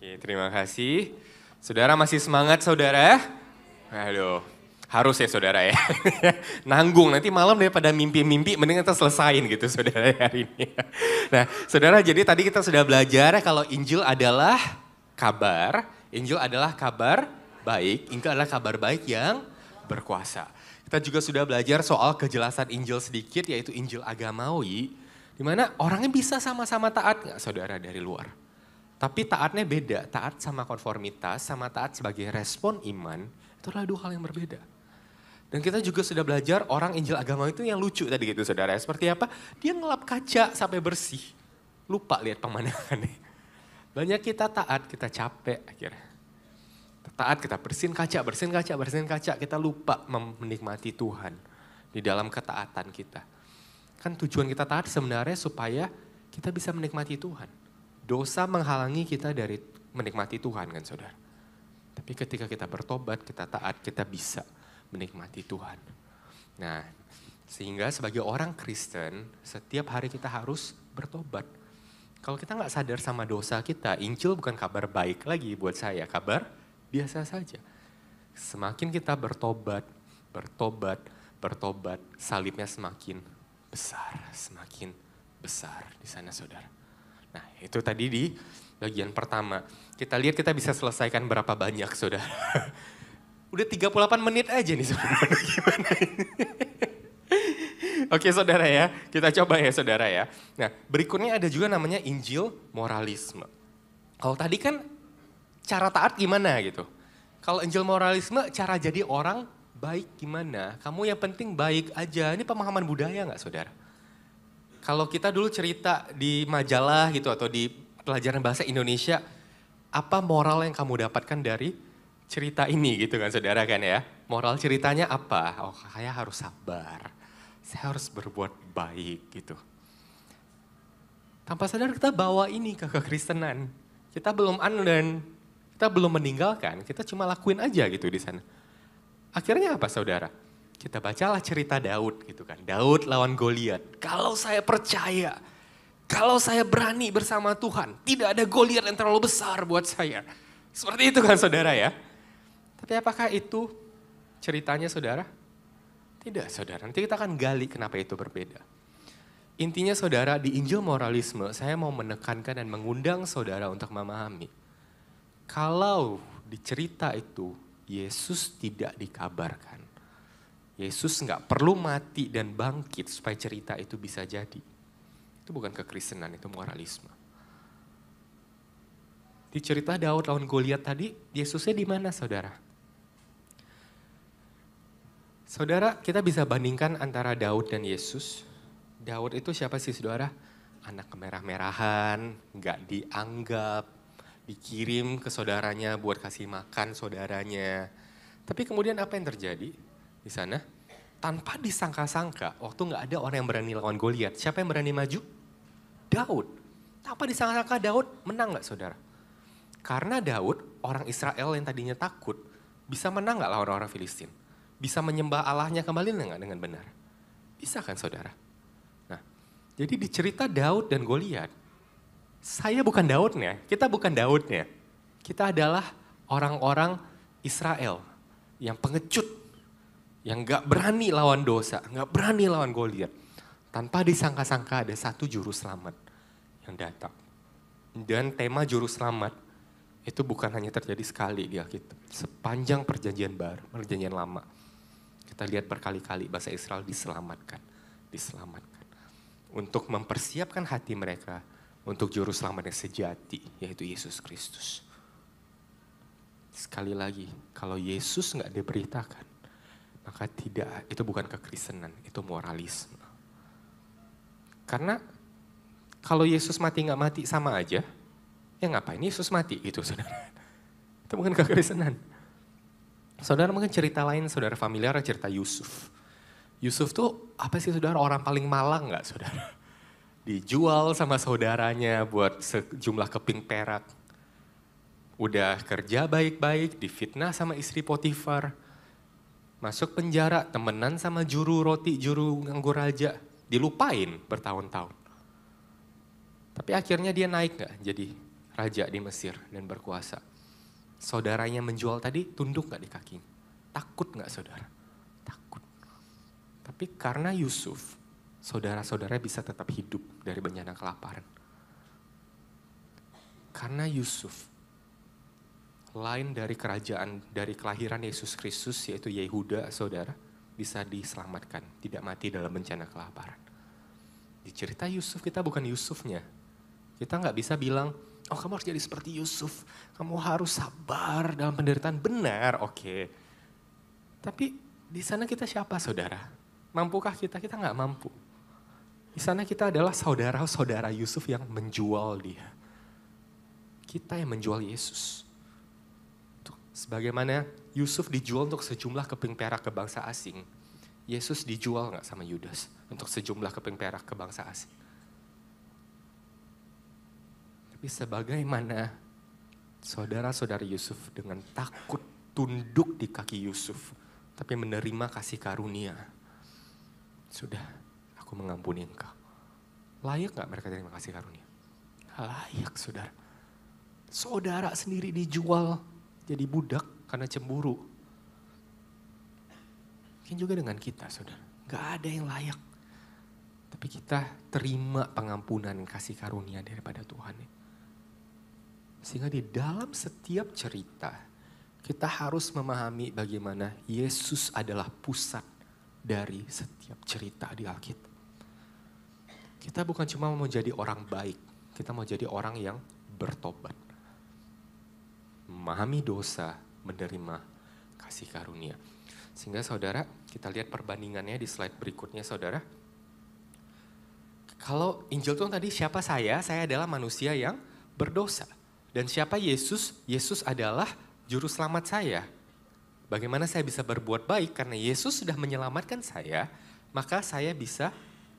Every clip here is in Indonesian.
Oke, terima kasih. Saudara masih semangat saudara? Aduh, harus ya saudara ya. Nanggung, nanti malam daripada mimpi-mimpi mending kita selesain gitu saudara hari ini. Nah saudara, jadi tadi kita sudah belajar kalau Injil adalah kabar. Injil adalah kabar baik, Injil adalah kabar baik yang berkuasa. Kita juga sudah belajar soal kejelasan Injil sedikit, yaitu Injil agamawi. Di mana orangnya bisa sama-sama taat nggak saudara dari luar. Tapi taatnya beda, taat sama konformitas, sama taat sebagai respon iman, itu adalah dua hal yang berbeda. Dan kita juga sudah belajar orang Injil agama itu yang lucu tadi gitu saudara. Seperti apa? Dia ngelap kaca sampai bersih. Lupa lihat pemandangannya. Banyak kita taat, kita capek akhirnya. Taat kita bersihin kaca, kita lupa menikmati Tuhan di dalam ketaatan kita. Kan tujuan kita taat sebenarnya supaya kita bisa menikmati Tuhan. Dosa menghalangi kita dari menikmati Tuhan kan saudara. Tapi ketika kita bertobat, kita taat, kita bisa menikmati Tuhan. Nah, sehingga sebagai orang Kristen, setiap hari kita harus bertobat. Kalau kita nggak sadar sama dosa kita, Injil bukan kabar baik lagi buat saya, kabar biasa saja. Semakin kita bertobat, salibnya semakin besar di sana saudara. Nah itu tadi di bagian pertama. Kita lihat kita bisa selesaikan berapa banyak saudara. Udah 38 menit aja nih saudara. Gimana ini? Oke saudara ya, kita coba ya saudara ya. Nah berikutnya ada juga namanya Injil moralisme. Kalau tadi kan cara taat gimana gitu. Kalau Injil moralisme cara jadi orang baik gimana. Kamu yang penting baik aja. Ini pemahaman budaya gak saudara? Kalau kita dulu cerita di majalah gitu atau di pelajaran bahasa Indonesia, apa moral yang kamu dapatkan dari cerita ini gitu kan saudara kan ya. Moral ceritanya apa? Oh saya harus sabar, saya harus berbuat baik gitu. Tanpa sadar kita bawa ini ke kekristenan. Kita belum unlearn, kita belum meninggalkan, kita cuma lakuin aja gitu di sana. Akhirnya apa saudara? Kita bacalah cerita Daud gitu kan. Daud lawan Goliat. Kalau saya percaya, kalau saya berani bersama Tuhan, tidak ada Goliat yang terlalu besar buat saya. Seperti itu kan saudara ya. Tapi apakah itu ceritanya saudara? Tidak saudara, nanti kita akan gali kenapa itu berbeda. Intinya saudara, di Injil moralisme saya mau menekankan dan mengundang saudara untuk memahami. Kalau di cerita itu Yesus tidak dikabarkan. Yesus nggak perlu mati dan bangkit supaya cerita itu bisa jadi. Itu bukan kekristenan, itu moralisme. Di cerita Daud lawan Goliat tadi, Yesusnya di mana saudara? Saudara, kita bisa bandingkan antara Daud dan Yesus. Daud itu siapa sih saudara? Anak kemerah-merahan, nggak dianggap, dikirim ke saudaranya buat kasih makan saudaranya. Tapi kemudian apa yang terjadi? Di sana, tanpa disangka-sangka, waktu nggak ada orang yang berani lawan Goliat, siapa yang berani maju? Daud. Tanpa disangka-sangka Daud menang nggak saudara? Karena Daud, orang Israel yang tadinya takut, bisa menang nggak lawan orang Filistin? Bisa menyembah Allahnya kembali nggak dengan benar? Bisa kan saudara? Nah, jadi di cerita Daud dan Goliat, saya bukan Daudnya, kita bukan Daudnya. Kita adalah orang-orang Israel yang pengecut, yang gak berani lawan dosa, gak berani lawan Goliat. Tanpa disangka-sangka ada satu juru selamat yang datang. Dan tema juru selamat itu bukan hanya terjadi sekali di Alkitab. Sepanjang perjanjian baru, perjanjian lama. Kita lihat berkali-kali bangsa Israel diselamatkan. Untuk mempersiapkan hati mereka untuk juru selamat yang sejati, yaitu Yesus Kristus. Sekali lagi, kalau Yesus gak diberitakan, maka tidak, itu bukan kekristenan, itu moralisme. Karena kalau Yesus mati nggak mati sama aja, ya ngapain Yesus mati gitu saudara. Itu bukan kekristenan. Saudara mungkin cerita lain, saudara familiar cerita Yusuf. Yusuf tuh apa sih saudara, orang paling malang nggak saudara? Dijual sama saudaranya buat sejumlah keping perak. Udah kerja baik-baik, difitnah sama istri Potifar. Masuk penjara, temenan sama juru roti, juru anggur raja. Dilupain bertahun-tahun. Tapi akhirnya dia naik gak jadi raja di Mesir dan berkuasa. Saudaranya menjual tadi tunduk gak di kakinya? Takut gak saudara? Takut. Tapi karena Yusuf, saudara-saudara bisa tetap hidup dari bencana kelaparan. Karena Yusuf, lain dari kerajaan, dari kelahiran Yesus Kristus yaitu Yehuda, saudara, bisa diselamatkan, tidak mati dalam bencana kelaparan. Di cerita Yusuf kita bukan Yusufnya. Kita gak bisa bilang, oh kamu harus jadi seperti Yusuf, kamu harus sabar dalam penderitaan. Benar, oke. Tapi di sana kita siapa saudara? Mampukah kita? Kita gak mampu. Di sana kita adalah saudara-saudara Yusuf yang menjual dia. Kita yang menjual Yesus. Sebagaimana Yusuf dijual untuk sejumlah keping perak ke bangsa asing, Yesus dijual gak sama Yudas untuk sejumlah keping perak ke bangsa asing? Tapi sebagaimana saudara-saudara Yusuf dengan takut tunduk di kaki Yusuf, tapi menerima kasih karunia. Sudah, aku mengampuni engkau. Layak gak mereka terima kasih karunia? Layak saudara. Saudara sendiri dijual jadi budak karena cemburu. Mungkin juga dengan kita saudara. Gak ada yang layak. Tapi kita terima pengampunan kasih karunia daripada Tuhan. Sehingga di dalam setiap cerita, kita harus memahami bagaimana Yesus adalah pusat dari setiap cerita di Alkitab. Kita bukan cuma mau jadi orang baik, kita mau jadi orang yang bertobat. Memahami dosa, menerima kasih karunia. Sehingga saudara, kita lihat perbandingannya di slide berikutnya saudara. Kalau Injil itu tadi siapa saya? Saya adalah manusia yang berdosa. Dan siapa Yesus? Yesus adalah juru selamat saya. Bagaimana saya bisa berbuat baik? Karena Yesus sudah menyelamatkan saya, maka saya bisa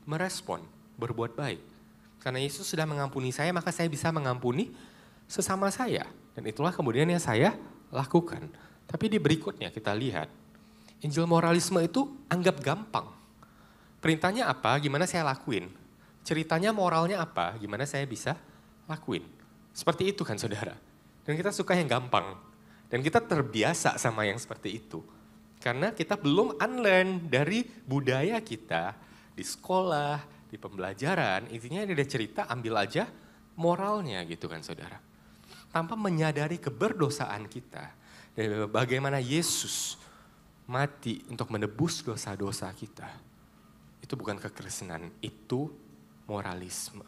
merespon, berbuat baik. Karena Yesus sudah mengampuni saya, maka saya bisa mengampuni sesama saya. Dan itulah kemudian yang saya lakukan. Tapi di berikutnya kita lihat, Injil moralisme itu anggap gampang. Perintahnya apa, gimana saya lakuin. Ceritanya moralnya apa, gimana saya bisa lakuin. Seperti itu kan saudara. Dan kita suka yang gampang. Dan kita terbiasa sama yang seperti itu. Karena kita belum unlearn dari budaya kita di sekolah, di pembelajaran. Intinya ada cerita, ambil aja moralnya gitu kan saudara. Tanpa menyadari keberdosaan kita. Dan bagaimana Yesus mati untuk menebus dosa-dosa kita. Itu bukan kekristenan, itu moralisme.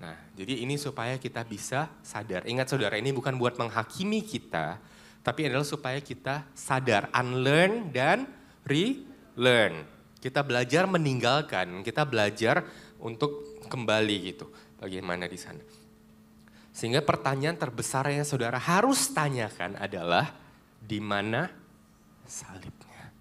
Nah, jadi ini supaya kita bisa sadar. Ingat saudara, ini bukan buat menghakimi kita, tapi adalah supaya kita sadar, unlearn dan relearn. Kita belajar meninggalkan, kita belajar untuk kembali gitu. Bagaimana di sana. Sehingga pertanyaan terbesar yang saudara harus tanyakan adalah di mana salibnya.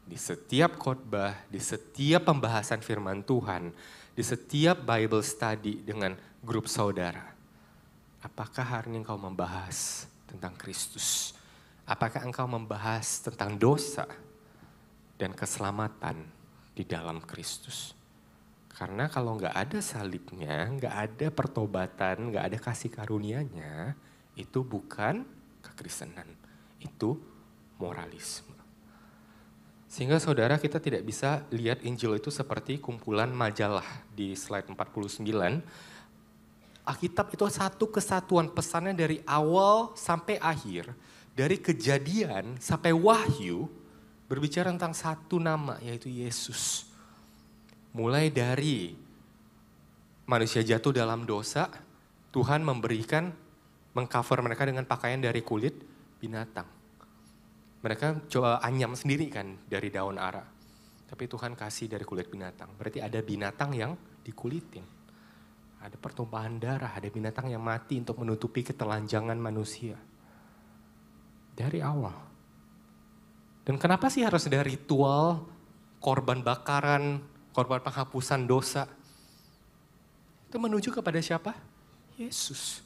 Di setiap khotbah, di setiap pembahasan firman Tuhan, di setiap Bible study dengan grup saudara. Apakah hari ini engkau membahas tentang Kristus? Apakah engkau membahas tentang dosa dan keselamatan di dalam Kristus? Karena kalau nggak ada salibnya, nggak ada pertobatan, nggak ada kasih karunia-Nya, itu bukan kekristenan, itu moralisme. Sehingga saudara kita tidak bisa lihat Injil itu seperti kumpulan majalah di slide 49. Alkitab itu satu kesatuan pesannya dari awal sampai akhir, dari Kejadian sampai Wahyu, berbicara tentang satu nama yaitu Yesus. Mulai dari manusia jatuh dalam dosa, Tuhan mengcover mereka dengan pakaian dari kulit binatang. Mereka coba anyam sendiri kan dari daun ara. Tapi Tuhan kasih dari kulit binatang. Berarti ada binatang yang dikulitin. Ada pertumpahan darah, ada binatang yang mati untuk menutupi ketelanjangan manusia. Dari awal. Dan kenapa sih harus ada ritual, korban bakaran, korban penghapusan dosa? Itu menuju kepada siapa? Yesus.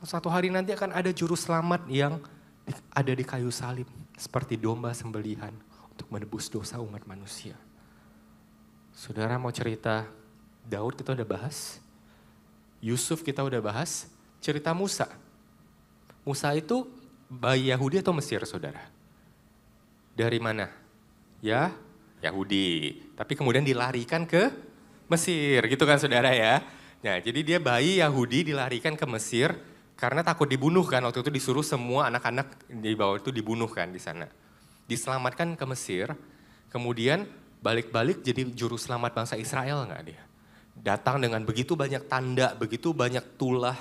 Satu hari nanti akan ada juru selamat yang ada di kayu salib. Seperti domba sembelihan untuk menebus dosa umat manusia. Saudara mau cerita Daud kita udah bahas. Yusuf kita udah bahas, cerita Musa. Musa itu bayi Yahudi atau Mesir, saudara? Dari mana? Ya, Yahudi. Tapi kemudian dilarikan ke Mesir, gitu kan saudara ya. Nah, jadi dia bayi Yahudi dilarikan ke Mesir karena takut dibunuh kan. Waktu itu disuruh semua anak-anak di bawah itu dibunuh kan di sana. Diselamatkan ke Mesir, kemudian balik-balik jadi juru selamat bangsa Israel nggak dia? Datang dengan begitu banyak tanda, begitu banyak tulah.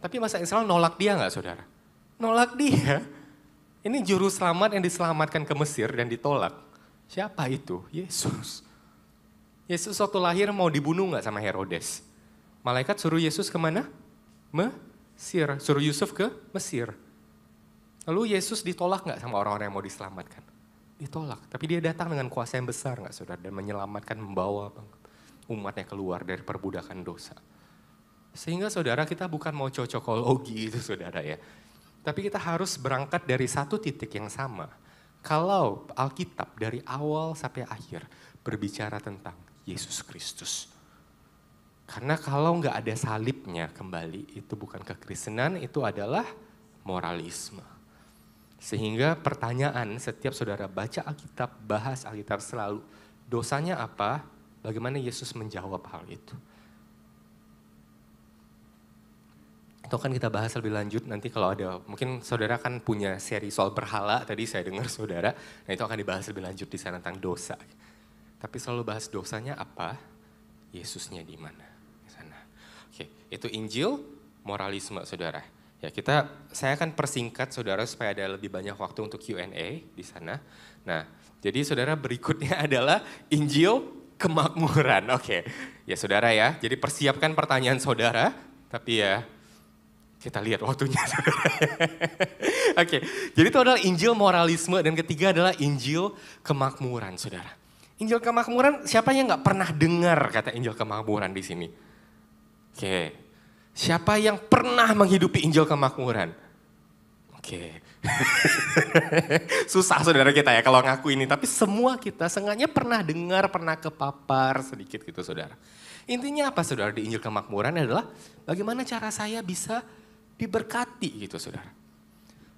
Tapi bangsa Israel nolak dia nggak saudara? Nolak dia. Ini juru selamat yang diselamatkan ke Mesir dan ditolak. Siapa itu? Yesus. Yesus waktu lahir mau dibunuh nggak sama Herodes? Malaikat suruh Yesus kemana? Mesir. Suruh Yusuf ke Mesir. Lalu Yesus ditolak nggak sama orang-orang yang mau diselamatkan? Ditolak. Tapi dia datang dengan kuasa yang besar nggak saudara? Dan menyelamatkan, membawa umatnya keluar dari perbudakan dosa. Sehingga saudara kita bukan mau cocokologi itu saudara ya. Tapi kita harus berangkat dari satu titik yang sama. Kalau Alkitab dari awal sampai akhir berbicara tentang Yesus Kristus. Karena kalau nggak ada salibnya kembali, itu bukan kekristenan, itu adalah moralisme. Sehingga pertanyaan setiap saudara baca Alkitab, bahas Alkitab selalu, dosanya apa? Bagaimana Yesus menjawab hal itu? Itu kan kita bahas lebih lanjut nanti kalau ada, mungkin saudara kan punya seri soal berhala, tadi saya dengar saudara, nah itu akan dibahas lebih lanjut di sana tentang dosa. Tapi selalu bahas dosanya apa, Yesusnya di mana? Di sana. Oke, itu Injil, moralisme saudara. Ya saya akan persingkat saudara supaya ada lebih banyak waktu untuk Q&A di sana. Nah, jadi saudara berikutnya adalah Injil kemakmuran. Oke, ya saudara ya, jadi persiapkan pertanyaan saudara, tapi ya kita lihat waktunya saudara. Oke, jadi itu adalah Injil moralisme dan ketiga adalah Injil kemakmuran saudara. Injil kemakmuran siapa yang gak pernah dengar kata Injil kemakmuran di sini? Oke, siapa yang pernah menghidupi Injil kemakmuran? Oke, susah saudara kita ya kalau ngaku ini, tapi semua kita seenggaknya pernah dengar, pernah kepapar sedikit gitu saudara. Intinya apa saudara di Injil kemakmuran adalah bagaimana cara saya bisa diberkati gitu saudara.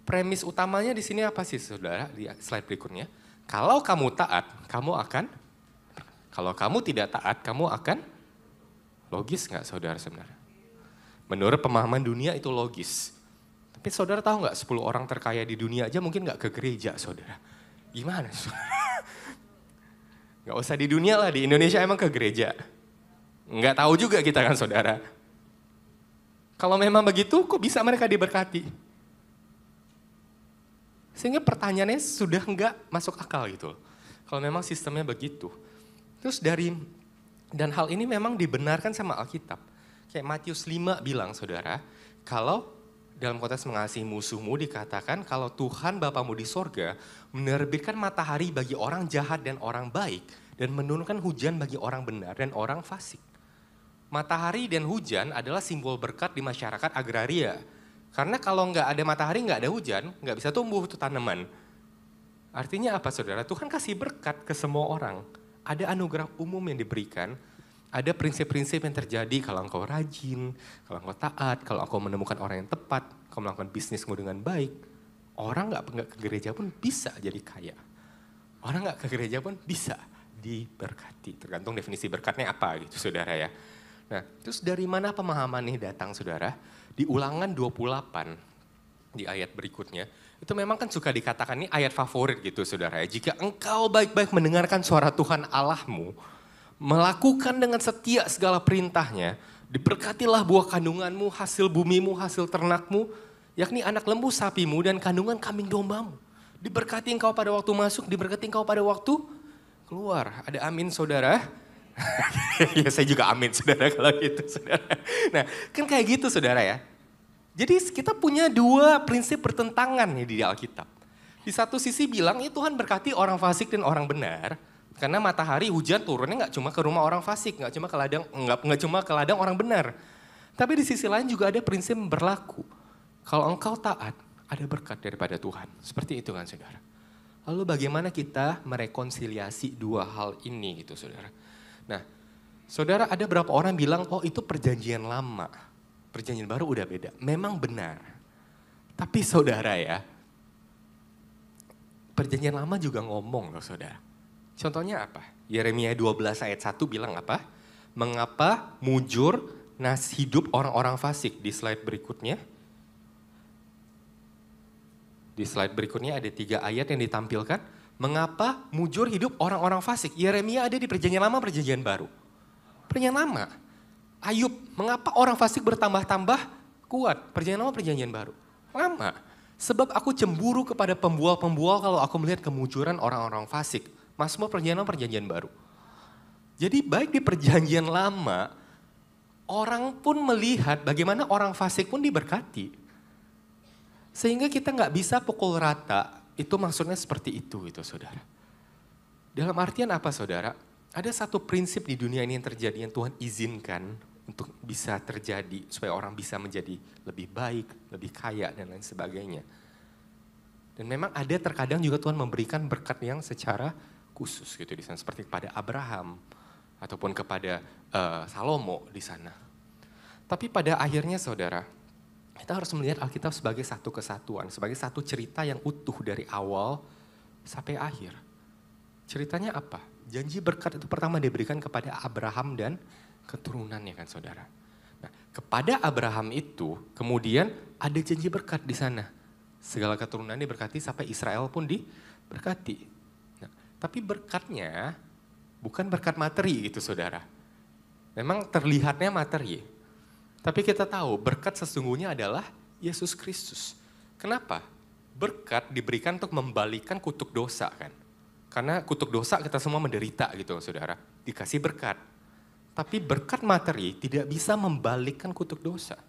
Premis utamanya di sini apa sih saudara di slide berikutnya? Kalau kamu taat, kamu akan, kalau kamu tidak taat, kamu akan, logis nggak saudara sebenarnya? Menurut pemahaman dunia itu logis. Tapi saudara tahu nggak 10 orang terkaya di dunia aja mungkin nggak ke gereja saudara. Gimana saudara? Nggak usah di dunia lah, di Indonesia emang ke gereja. Nggak tahu juga kita kan saudara. Kalau memang begitu kok bisa mereka diberkati? Sehingga pertanyaannya sudah nggak masuk akal gitu. Kalau memang sistemnya begitu. Terus dan hal ini memang dibenarkan sama Alkitab. Kayak Matius 5 bilang saudara, kalau dalam konteks mengasihi musuhmu dikatakan kalau Tuhan Bapamu di sorga menerbitkan matahari bagi orang jahat dan orang baik dan menurunkan hujan bagi orang benar dan orang fasik. Matahari dan hujan adalah simbol berkat di masyarakat agraria. Karena kalau nggak ada matahari, nggak ada hujan, nggak bisa tumbuh tuh tanaman. Artinya apa saudara? Tuhan kasih berkat ke semua orang. Ada anugerah umum yang diberikan. Ada prinsip-prinsip yang terjadi kalau engkau rajin, kalau engkau taat, kalau engkau menemukan orang yang tepat, engkau melakukan bisnismu dengan baik. Orang nggak ke gereja pun bisa jadi kaya. Orang nggak ke gereja pun bisa diberkati. Tergantung definisi berkatnya apa gitu saudara ya. Nah terus dari mana pemahaman ini datang saudara? Di Ulangan 28 di ayat berikutnya. Itu memang kan suka dikatakan ini ayat favorit gitu saudara ya. Jika engkau baik-baik mendengarkan suara Tuhan Allahmu, melakukan dengan setia segala perintahnya, diberkatilah buah kandunganmu, hasil bumimu, hasil ternakmu, yakni anak lembu sapimu dan kandungan kambing dombamu. Diberkati engkau pada waktu masuk, diberkati engkau pada waktu keluar. Ada amin saudara? Ya saya juga amin saudara kalau gitu saudara. Nah kan kayak gitu saudara ya. Jadi kita punya dua prinsip bertentangan nih di Alkitab. Di satu sisi bilang ya Tuhan berkati orang fasik dan orang benar. Karena matahari hujan turunnya nggak cuma ke rumah orang fasik, nggak cuma ke ladang orang benar. Tapi di sisi lain juga ada prinsip berlaku. Kalau engkau taat, ada berkat daripada Tuhan. Seperti itu kan saudara. Lalu bagaimana kita merekonsiliasi dua hal ini gitu saudara. Nah Saudara, ada berapa orang bilang, oh itu perjanjian lama. Perjanjian baru udah beda. Memang benar. Tapi saudara ya, perjanjian lama juga ngomong loh saudara. Contohnya apa? Yeremia 12 ayat 1 bilang apa? Mengapa mujur hidup orang-orang fasik? Di slide berikutnya. Di slide berikutnya ada 3 ayat yang ditampilkan. Mengapa mujur hidup orang-orang fasik? Yeremia ada di perjanjian lama, perjanjian baru. Perjanjian lama. Ayub, mengapa orang fasik bertambah-tambah kuat? Perjanjian lama, perjanjian baru. Lama. Sebab aku cemburu kepada pembual-pembual kalau aku melihat kemujuran orang-orang fasik. Mazmur perjanjian lama, perjanjian baru. Jadi baik di perjanjian lama, orang pun melihat bagaimana orang fasik pun diberkati. Sehingga kita nggak bisa pukul rata, itu maksudnya seperti itu gitu saudara. Dalam artian apa saudara? Ada satu prinsip di dunia ini yang terjadi yang Tuhan izinkan untuk bisa terjadi supaya orang bisa menjadi lebih baik, lebih kaya dan lain sebagainya. Dan memang ada terkadang juga Tuhan memberikan berkat yang secara khusus gitu di sana, seperti kepada Abraham ataupun kepada Salomo di sana. Tapi pada akhirnya saudara, kita harus melihat Alkitab sebagai satu kesatuan, sebagai satu cerita yang utuh dari awal sampai akhir. Ceritanya apa? Janji berkat itu pertama diberikan kepada Abraham dan keturunannya kan saudara. Nah, kepada Abraham itu kemudian ada janji berkat di sana. Segala keturunan diberkati sampai Israel pun diberkati. Nah, tapi berkatnya bukan berkat materi gitu saudara. Memang terlihatnya materi. Tapi kita tahu berkat sesungguhnya adalah Yesus Kristus. Kenapa? Berkat diberikan untuk membalikan kutuk dosa kan. Karena kutuk dosa kita semua menderita gitu saudara. Dikasih berkat. Tapi berkat materi tidak bisa membalikkan kutuk dosa.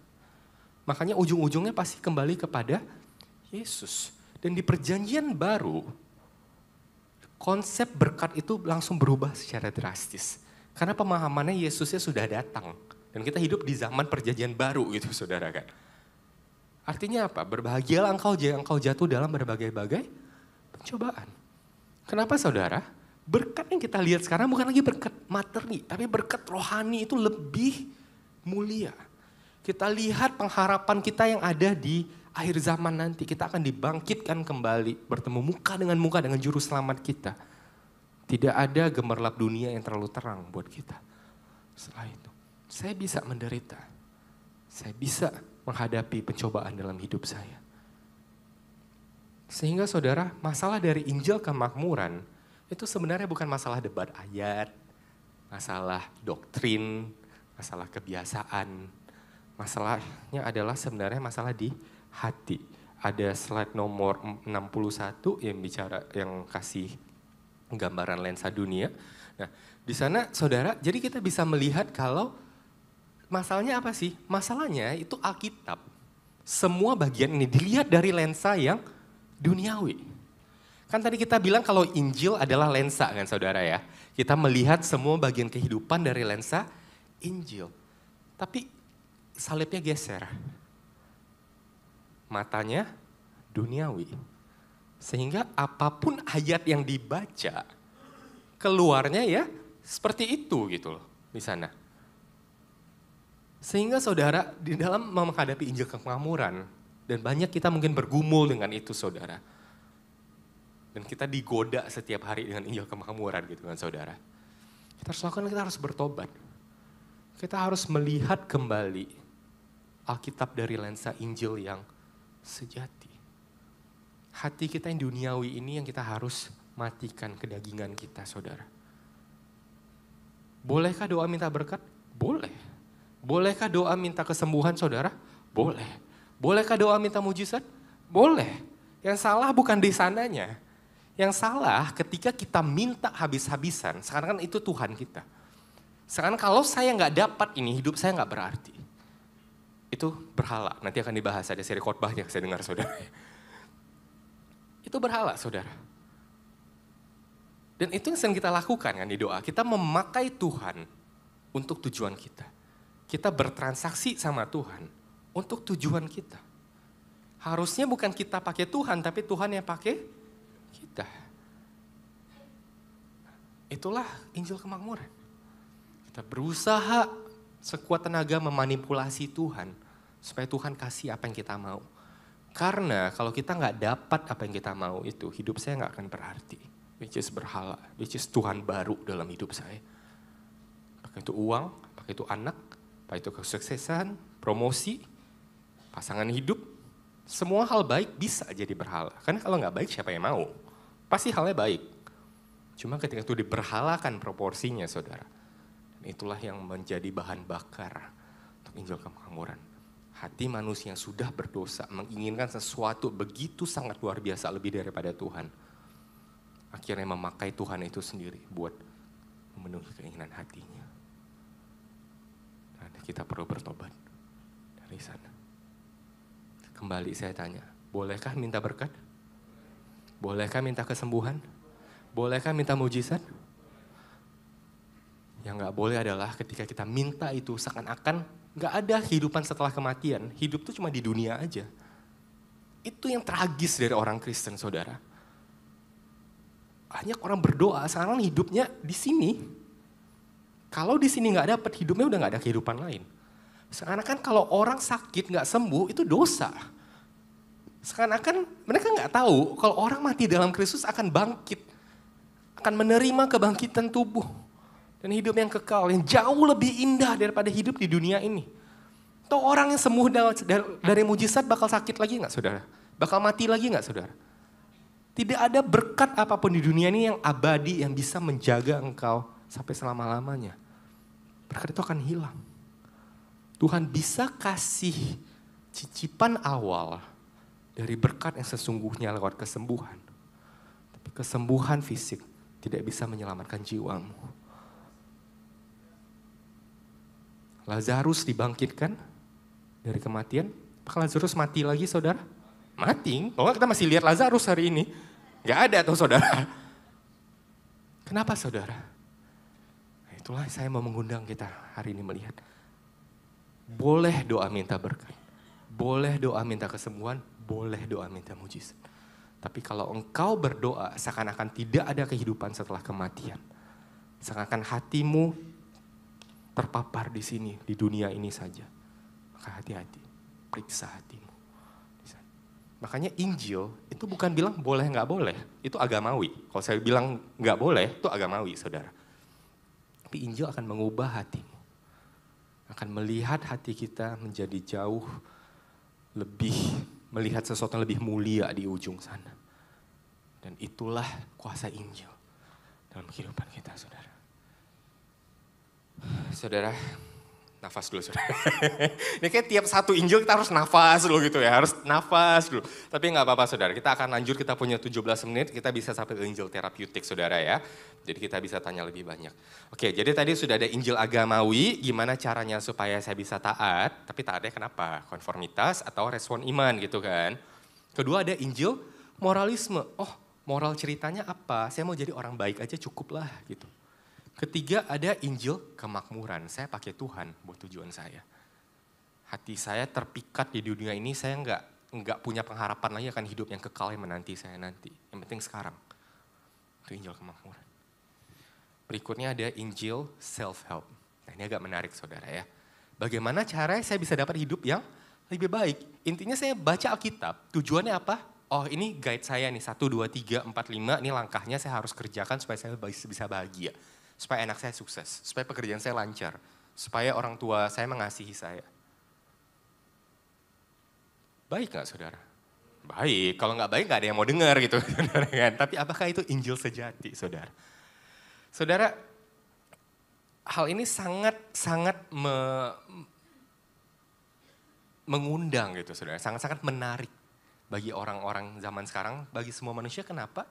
Makanya ujung-ujungnya pasti kembali kepada Yesus. Dan di perjanjian baru, konsep berkat itu langsung berubah secara drastis. Karena pemahamannya Yesusnya sudah datang. Dan kita hidup di zaman perjanjian baru gitu saudara kan. Artinya apa? Berbahagialah engkau jatuh dalam berbagai-bagai pencobaan. Kenapa saudara? Berkat yang kita lihat sekarang bukan lagi berkat materi, tapi berkat rohani itu lebih mulia. Kita lihat pengharapan kita yang ada di akhir zaman nanti. Kita akan dibangkitkan kembali, bertemu muka dengan juru selamat kita. Tidak ada gemerlap dunia yang terlalu terang buat kita. Setelah itu, saya bisa menderita. Saya bisa menghadapi pencobaan dalam hidup saya. Sehingga saudara, masalah dari Injil kemakmuran itu sebenarnya bukan masalah debat ayat, masalah doktrin, masalah kebiasaan. Masalahnya adalah sebenarnya masalah di hati. Ada slide nomor 61 yang kasih gambaran lensa dunia. Nah, di sana saudara, jadi kita bisa melihat kalau masalahnya apa sih? Masalahnya itu Alkitab. Semua bagian ini dilihat dari lensa yang duniawi. Kan tadi kita bilang kalau Injil adalah lensa kan saudara ya. Kita melihat semua bagian kehidupan dari lensa Injil. Tapi salibnya geser. Matanya duniawi. Sehingga apapun ayat yang dibaca, keluarnya ya seperti itu gitu loh di sana. Sehingga saudara di dalam menghadapi Injil kemakmuran, dan banyak kita mungkin bergumul dengan itu saudara. Dan kita digoda setiap hari dengan Injil kemakmuran gitu kan saudara. Kita harus bertobat. Kita harus melihat kembali Alkitab dari lensa Injil yang sejati. Hati kita yang duniawi ini yang kita harus matikan kedagingan kita saudara. Bolehkah doa minta berkat? Boleh. Bolehkah doa minta kesembuhan saudara? Boleh. Bolehkah doa minta mujizat? Boleh. Yang salah bukan di sananya. Yang salah ketika kita minta habis-habisan, sekarang kan itu Tuhan kita. Sekarang kalau saya nggak dapat ini, hidup saya nggak berarti. Itu berhala, nanti akan dibahas, ada seri khotbah yang saya dengar saudara. Itu berhala saudara. Dan itu yang sering kita lakukan kan di doa, kita memakai Tuhan untuk tujuan kita. Kita bertransaksi sama Tuhan untuk tujuan kita. Harusnya bukan kita pakai Tuhan, tapi Tuhan yang pakai kita. Itulah Injil kemakmuran. Kita berusaha sekuat tenaga memanipulasi Tuhan supaya Tuhan kasih apa yang kita mau. Karena kalau kita nggak dapat apa yang kita mau itu, hidup saya nggak akan berarti. Which is berhala, which is Tuhan baru dalam hidup saya. Apakah itu uang, apakah itu anak, apakah itu kesuksesan, promosi, pasangan hidup, semua hal baik bisa jadi berhala. Karena kalau nggak baik siapa yang mau? Pasti halnya baik. Cuma ketika itu diberhalakan proporsinya saudara. Itulah yang menjadi bahan bakar untuk Injil kemakmuran. Hati manusia yang sudah berdosa menginginkan sesuatu begitu sangat luar biasa lebih daripada Tuhan. Akhirnya memakai Tuhan itu sendiri buat memenuhi keinginan hatinya. Dan kita perlu bertobat dari sana. Kembali saya tanya, bolehkah minta berkat? Bolehkah minta kesembuhan? Bolehkah minta mujizat? Yang gak boleh adalah ketika kita minta itu seakan-akan gak ada kehidupan setelah kematian. Hidup itu cuma di dunia aja. Itu yang tragis dari orang Kristen, saudara. Banyak orang berdoa sekarang hidupnya di sini. Kalau di sini gak dapet, hidupnya udah gak ada kehidupan lain. Seakan-akan kalau orang sakit gak sembuh itu dosa. Seakan-akan mereka gak tahu kalau orang mati dalam Kristus akan bangkit. Akan menerima kebangkitan tubuh. Dan hidup yang kekal, yang jauh lebih indah daripada hidup di dunia ini. Atau orang yang sembuh dari mujizat bakal sakit lagi gak saudara? Bakal mati lagi gak saudara? Tidak ada berkat apapun di dunia ini yang abadi, yang bisa menjaga engkau sampai selama-lamanya. Berkat itu akan hilang. Tuhan bisa kasih cicipan awal dari berkat yang sesungguhnya lewat kesembuhan. Tapi kesembuhan fisik tidak bisa menyelamatkan jiwamu. Lazarus dibangkitkan dari kematian. Apakah Lazarus mati lagi saudara? Mati. Kalau kita masih lihat Lazarus hari ini. Gak ada tuh saudara. Kenapa saudara? Nah, itulah saya mau mengundang kita hari ini melihat. Boleh doa minta berkat. Boleh doa minta kesembuhan. Boleh doa minta mujizat. Tapi kalau engkau berdoa seakan-akan tidak ada kehidupan setelah kematian. Seakan-akan hatimu terpapar di sini, di dunia ini saja. Maka hati-hati, periksa hatimu. Makanya Injil itu bukan bilang boleh nggak boleh, itu agamawi. Kalau saya bilang nggak boleh, itu agamawi saudara. Tapi Injil akan mengubah hatimu. Akan melihat hati kita menjadi jauh lebih, melihat sesuatu yang lebih mulia di ujung sana. Dan itulah kuasa Injil dalam kehidupan kita saudara. Saudara, nafas dulu saudara. Ini kayak tiap satu Injil kita harus nafas dulu gitu ya, harus nafas dulu. Tapi nggak apa-apa saudara, kita akan lanjut, kita punya 17 menit, kita bisa sampai ke Injil terapeutik saudara ya. Jadi kita bisa tanya lebih banyak. Oke, jadi tadi sudah ada Injil agamawi, gimana caranya supaya saya bisa taat, tapi taatnya kenapa? Konformitas atau respon iman gitu kan. Kedua ada Injil moralisme, oh moral ceritanya apa, saya mau jadi orang baik aja cukup lah gitu. Ketiga ada Injil kemakmuran, saya pakai Tuhan buat tujuan saya. Hati saya terpikat di dunia ini, saya nggak punya pengharapan lagi akan hidup yang kekal yang menanti saya nanti. Yang penting sekarang, itu Injil kemakmuran. Berikutnya ada Injil self-help. Nah ini agak menarik saudara ya. Bagaimana caranya saya bisa dapat hidup yang lebih baik? Intinya saya baca Alkitab, tujuannya apa? Oh ini guide saya nih, 1, 2, 3, 4, 5, ini langkahnya saya harus kerjakan supaya saya bisa bahagia. Supaya anak saya sukses, supaya pekerjaan saya lancar, supaya orang tua saya mengasihi saya. Baik gak saudara? Baik, kalau gak baik gak ada yang mau dengar gitu. Tapi apakah itu Injil sejati saudara? Saudara, hal ini sangat mengundang gitu saudara, sangat menarik bagi orang-orang zaman sekarang, bagi semua manusia. Kenapa?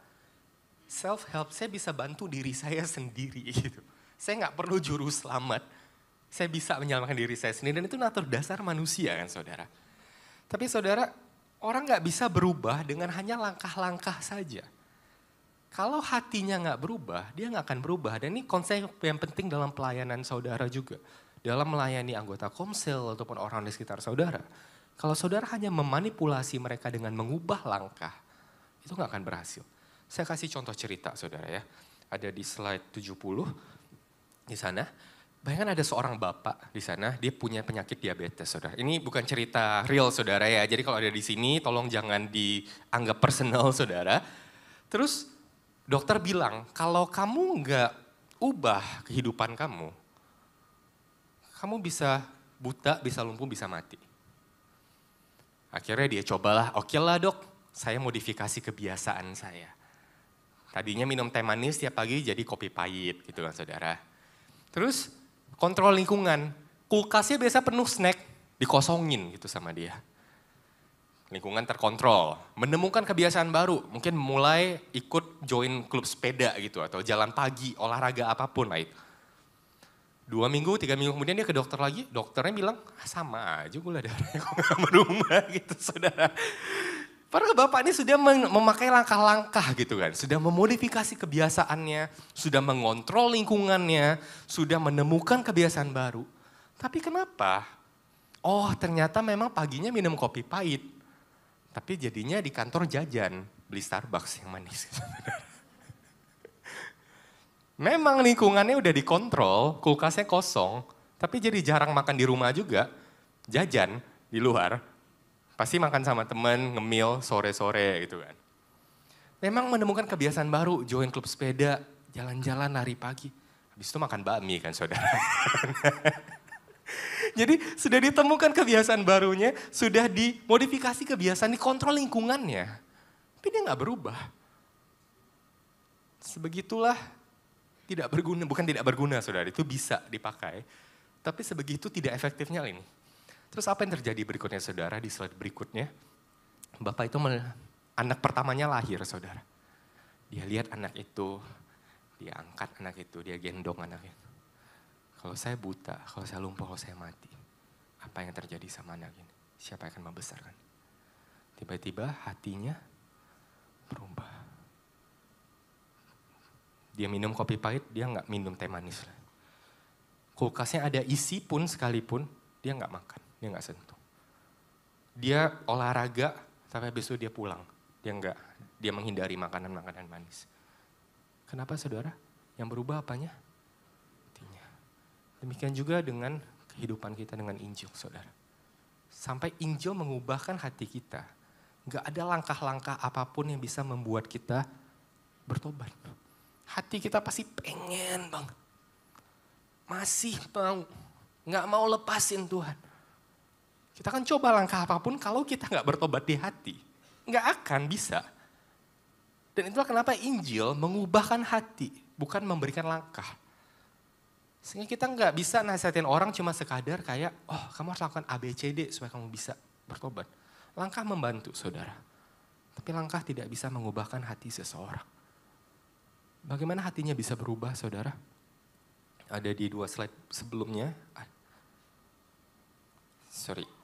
Self-help, saya bisa bantu diri saya sendiri gitu. Saya nggak perlu juru selamat, saya bisa menyelamatkan diri saya sendiri. Dan itu natur dasar manusia kan saudara. Tapi saudara, orang nggak bisa berubah dengan hanya langkah-langkah saja. Kalau hatinya nggak berubah, dia nggak akan berubah. Dan ini konsep yang penting dalam pelayanan saudara juga. Dalam melayani anggota komsel ataupun orang di sekitar saudara. Kalau saudara hanya memanipulasi mereka dengan mengubah langkah, itu nggak akan berhasil. Saya kasih contoh cerita saudara ya. Ada di slide 70 di sana. Bayangkan ada seorang bapak di sana, dia punya penyakit diabetes, saudara. Ini bukan cerita real, saudara ya. Jadi kalau ada di sini, tolong jangan dianggap personal, saudara. Terus dokter bilang, kalau kamu nggak ubah kehidupan kamu bisa buta, bisa lumpuh, bisa mati. Akhirnya dia cobalah, oke lah dok, saya modifikasi kebiasaan saya. Tadinya minum teh manis tiap pagi jadi kopi pahit gitu kan saudara. Terus kontrol lingkungan, kulkasnya biasa penuh snack, dikosongin gitu sama dia. Lingkungan terkontrol, menemukan kebiasaan baru, mungkin mulai ikut join klub sepeda gitu atau jalan pagi, olahraga apapun lah itu. 2 minggu, 3 minggu kemudian dia ke dokter lagi, dokternya bilang sama aja gula darahnya kok gak berubah gitu saudara. Padahal bapak ini sudah memakai langkah-langkah gitu kan, sudah memodifikasi kebiasaannya, sudah mengontrol lingkungannya, sudah menemukan kebiasaan baru. Tapi kenapa? Oh ternyata memang paginya minum kopi pahit, tapi jadinya di kantor jajan, beli Starbucks yang manis. Memang lingkungannya udah dikontrol, kulkasnya kosong, tapi jadi jarang makan di rumah juga, jajan di luar. Pasti makan sama temen, ngemil sore-sore gitu kan. Memang menemukan kebiasaan baru, join klub sepeda, jalan-jalan lari pagi. Habis itu makan bakmi kan saudara. Jadi sudah ditemukan kebiasaan barunya, sudah dimodifikasi kebiasaan, dikontrol lingkungannya. Tapi dia gak berubah. Sebegitulah tidak berguna, bukan tidak berguna saudara, itu bisa dipakai. Tapi sebegitu tidak efektifnya ini. Terus apa yang terjadi berikutnya saudara, di slide berikutnya. Bapak itu anak pertamanya lahir saudara. Dia lihat anak itu, dia angkat anak itu, dia gendong anak itu. Kalau saya buta, kalau saya lumpuh, kalau saya mati. Apa yang terjadi sama anak ini? Siapa yang akan membesarkan? Tiba-tiba hatinya berubah. Dia minum kopi pahit, dia nggak minum teh manis. Kulkasnya ada isi pun sekalipun, dia nggak makan. Dia nggak sentuh. Dia olahraga sampai besok dia pulang. Dia menghindari makanan-makanan manis. Kenapa saudara? Yang berubah apanya? Hatinya. Demikian juga dengan kehidupan kita dengan Injil saudara. Sampai Injil mengubahkan hati kita. Nggak ada langkah-langkah apapun yang bisa membuat kita bertobat. Hati kita pasti pengen banget. Masih mau. Nggak mau lepasin Tuhan. Kita akan coba langkah apapun kalau kita nggak bertobat di hati. Nggak akan bisa. Dan itulah kenapa Injil mengubahkan hati, bukan memberikan langkah. Sehingga kita nggak bisa nasihatin orang cuma sekadar kayak, oh kamu harus lakukan A, B, C, D supaya kamu bisa bertobat. Langkah membantu saudara. Tapi langkah tidak bisa mengubahkan hati seseorang. Bagaimana hatinya bisa berubah saudara? Ada di 2 slide sebelumnya.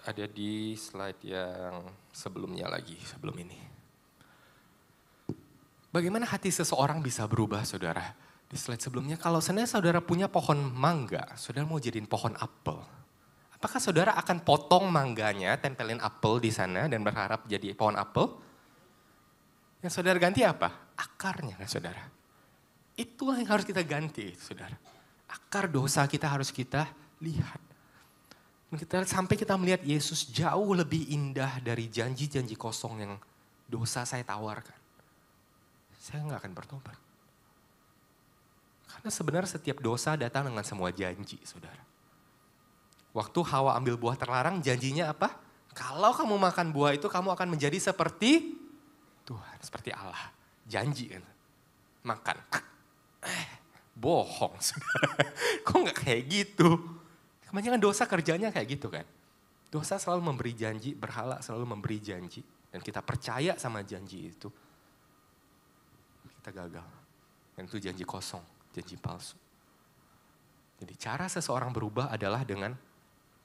Ada di slide yang sebelumnya lagi, sebelum ini. Bagaimana hati seseorang bisa berubah saudara? Di slide sebelumnya, kalau seandainya saudara punya pohon mangga, saudara mau jadiin pohon apel. Apakah saudara akan potong mangganya, tempelin apel di sana dan berharap jadi pohon apel? Yang saudara ganti apa? Akarnya kan saudara. Itulah yang harus kita ganti saudara. Akar dosa kita harus kita lihat. Sampai kita melihat Yesus jauh lebih indah dari janji-janji kosong yang dosa saya tawarkan. Saya nggak akan bertobat. Karena sebenarnya setiap dosa datang dengan semua janji, saudara. Waktu Hawa ambil buah terlarang, janjinya apa? Kalau kamu makan buah itu, kamu akan menjadi seperti Tuhan, seperti Allah. Janji kan. Makan. Bohong, saudara. Kok nggak kayak gitu? Kebanyakan dosa kerjanya kayak gitu kan. Dosa selalu memberi janji, berhala selalu memberi janji. Dan kita percaya sama janji itu. Kita gagal. Dan itu janji kosong, janji palsu. Jadi cara seseorang berubah adalah dengan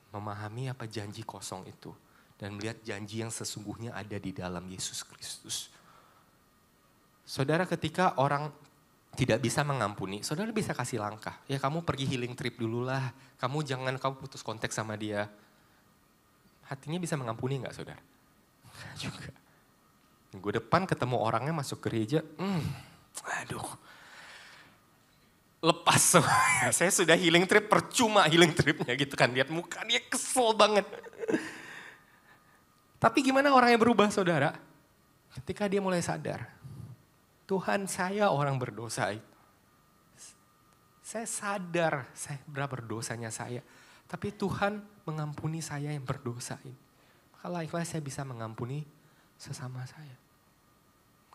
memahami apa janji kosong itu. Dan melihat janji yang sesungguhnya ada di dalam Yesus Kristus. Saudara, ketika orang tidak bisa mengampuni, saudara bisa kasih langkah. Ya kamu pergi healing trip dulu lah. Kamu putus kontak sama dia. Hatinya bisa mengampuni gak saudara? Enggak juga. Minggu depan ketemu orangnya masuk gereja. Aduh. lepas semuanya. Saya sudah healing trip, percuma healing tripnya gitu kan. Lihat muka dia kesel banget. Tapi gimana orangnya berubah saudara? Ketika dia mulai sadar, Tuhan saya orang berdosa itu. Saya sadar saya berapa berdosanya saya. Tapi Tuhan mengampuni saya yang berdosa ini. Maka laiklah saya bisa mengampuni sesama saya.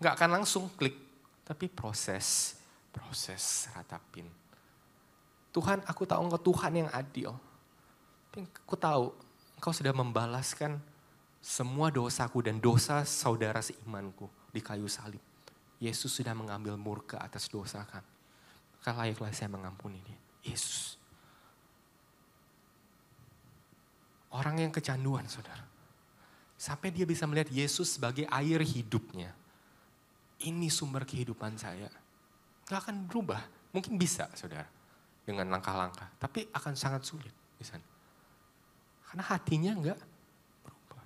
Gak akan langsung klik, tapi proses ratapin. Tuhan, aku tahu Engkau Tuhan yang adil. Aku tahu Engkau sudah membalaskan semua dosaku dan dosa saudara seimanku di kayu salib. Yesus sudah mengambil murka atas dosa kami. Maka layaklah saya mengampuni dia. Yesus. Orang yang kecanduan saudara. Sampai dia bisa melihat Yesus sebagai air hidupnya. Ini sumber kehidupan saya. Gak akan berubah. Mungkin bisa saudara. Dengan langkah-langkah. Tapi akan sangat sulit di sana. Karena hatinya gak berubah.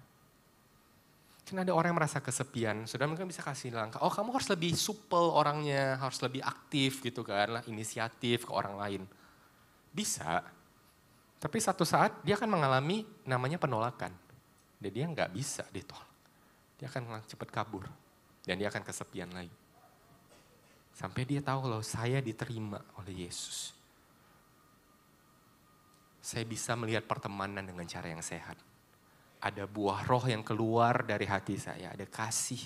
Kan ada orang yang merasa kesepian. Saudara mungkin bisa kasih langkah. Oh kamu harus lebih supel orangnya. Harus lebih aktif gitu kan. Inisiatif ke orang lain. Bisa. Tapi satu saat dia akan mengalami namanya penolakan. Dan dia gak bisa ditolak. Dia akan cepat kabur. Dan dia akan kesepian lagi. Sampai dia tahu loh saya diterima oleh Yesus. Saya bisa melihat pertemanan dengan cara yang sehat. Ada buah roh yang keluar dari hati saya. Ada kasih,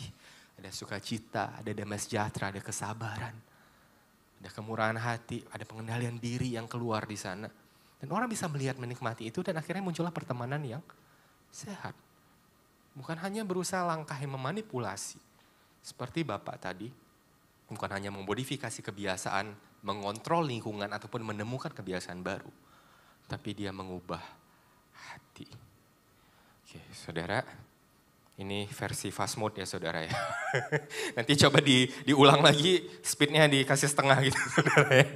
ada sukacita, ada damai sejahtera, ada kesabaran. Ada kemurahan hati, ada pengendalian diri yang keluar di sana. Dan orang bisa melihat menikmati itu dan akhirnya muncullah pertemanan yang sehat. Bukan hanya berusaha langkah yang memanipulasi. Seperti Bapak tadi, bukan hanya memodifikasi kebiasaan, mengontrol lingkungan ataupun menemukan kebiasaan baru. Tapi dia mengubah hati. Oke, saudara, ini versi fast mode ya saudara ya. Nanti coba diulang lagi, speednya dikasih setengah gitu saudara ya.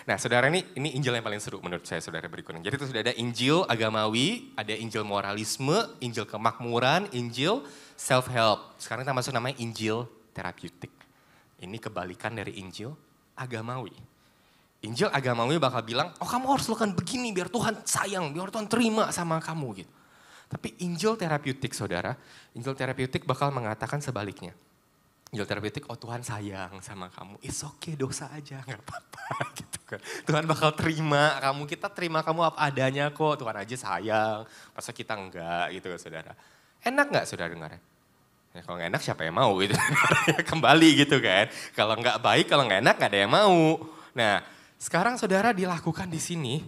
Nah saudara ini Injil yang paling seru menurut saya saudara berikutnya. Jadi itu sudah ada Injil agamawi, ada Injil moralisme, Injil kemakmuran, Injil self-help. Sekarang kita masuk namanya Injil terapeutik. Ini kebalikan dari Injil agamawi. Injil agamawi bakal bilang, oh kamu harus lakukan begini biar Tuhan sayang, biar Tuhan terima sama kamu gitu. Tapi Injil terapeutik saudara, Injil terapeutik bakal mengatakan sebaliknya. Injil terapeutik, oh Tuhan sayang sama kamu, it's okay dosa aja, gak apa-apa gitu kan. Tuhan bakal terima kamu, kita terima kamu apa adanya kok, Tuhan aja sayang, masa kita enggak gitu kan saudara. Enak gak saudara dengarnya? Ya, kalau gak enak siapa yang mau gitu, kembali gitu kan. Kalau gak baik, kalau gak enak gak ada yang mau. Nah sekarang saudara dilakukan di sini,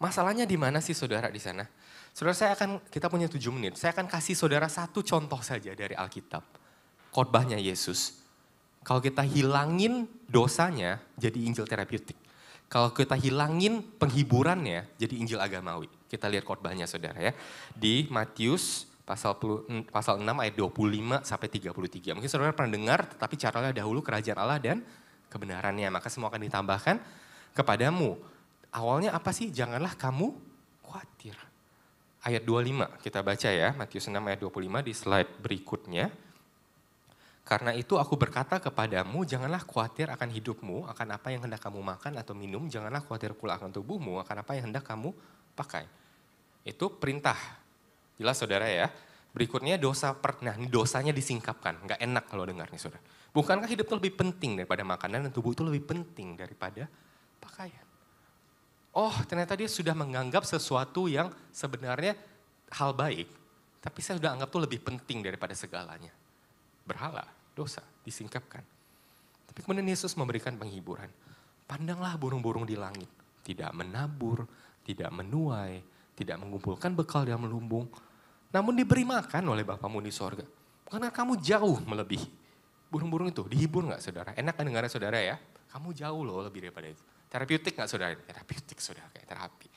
masalahnya di mana sih saudara di sana? Saudara kita punya 7 menit, saya akan kasih saudara satu contoh saja dari Alkitab. Khotbahnya Yesus. Kalau kita hilangin dosanya, jadi Injil terapeutik. Kalau kita hilangin penghiburannya, jadi Injil agamawi. Kita lihat khotbahnya saudara ya. Di Matius pasal 6 ayat 25 sampai 33. Mungkin saudara pernah dengar, tetapi carilah dahulu kerajaan Allah dan kebenarannya. Maka semua akan ditambahkan kepadamu. Awalnya apa sih? Janganlah kamu khawatir. Ayat 25 kita baca ya, Matius 6 ayat 25 di slide berikutnya. Karena itu aku berkata kepadamu, janganlah khawatir akan hidupmu, akan apa yang hendak kamu makan atau minum, janganlah khawatir pula akan tubuhmu, akan apa yang hendak kamu pakai. Itu perintah, jelas saudara ya. Berikutnya nah ini dosanya disingkapkan, nggak enak kalau dengar nih saudara. Bukankah hidup itu lebih penting daripada makanan dan tubuh itu lebih penting daripada pakaian. Oh ternyata dia sudah menganggap sesuatu yang sebenarnya hal baik, tapi saya sudah anggap itu lebih penting daripada segalanya. Berhala, dosa, disingkapkan. Tapi kemudian Yesus memberikan penghiburan. Pandanglah burung-burung di langit. Tidak menabur, tidak menuai, tidak mengumpulkan bekal dalam lumbung. Namun diberi makan oleh Bapamu di sorga. Karena kamu jauh melebihi. Burung-burung itu dihibur gak saudara? Enak kan dengarnya saudara ya? Kamu jauh loh lebih daripada itu. Terapeutik gak saudara? Terapeutik saudara, kayak terapi.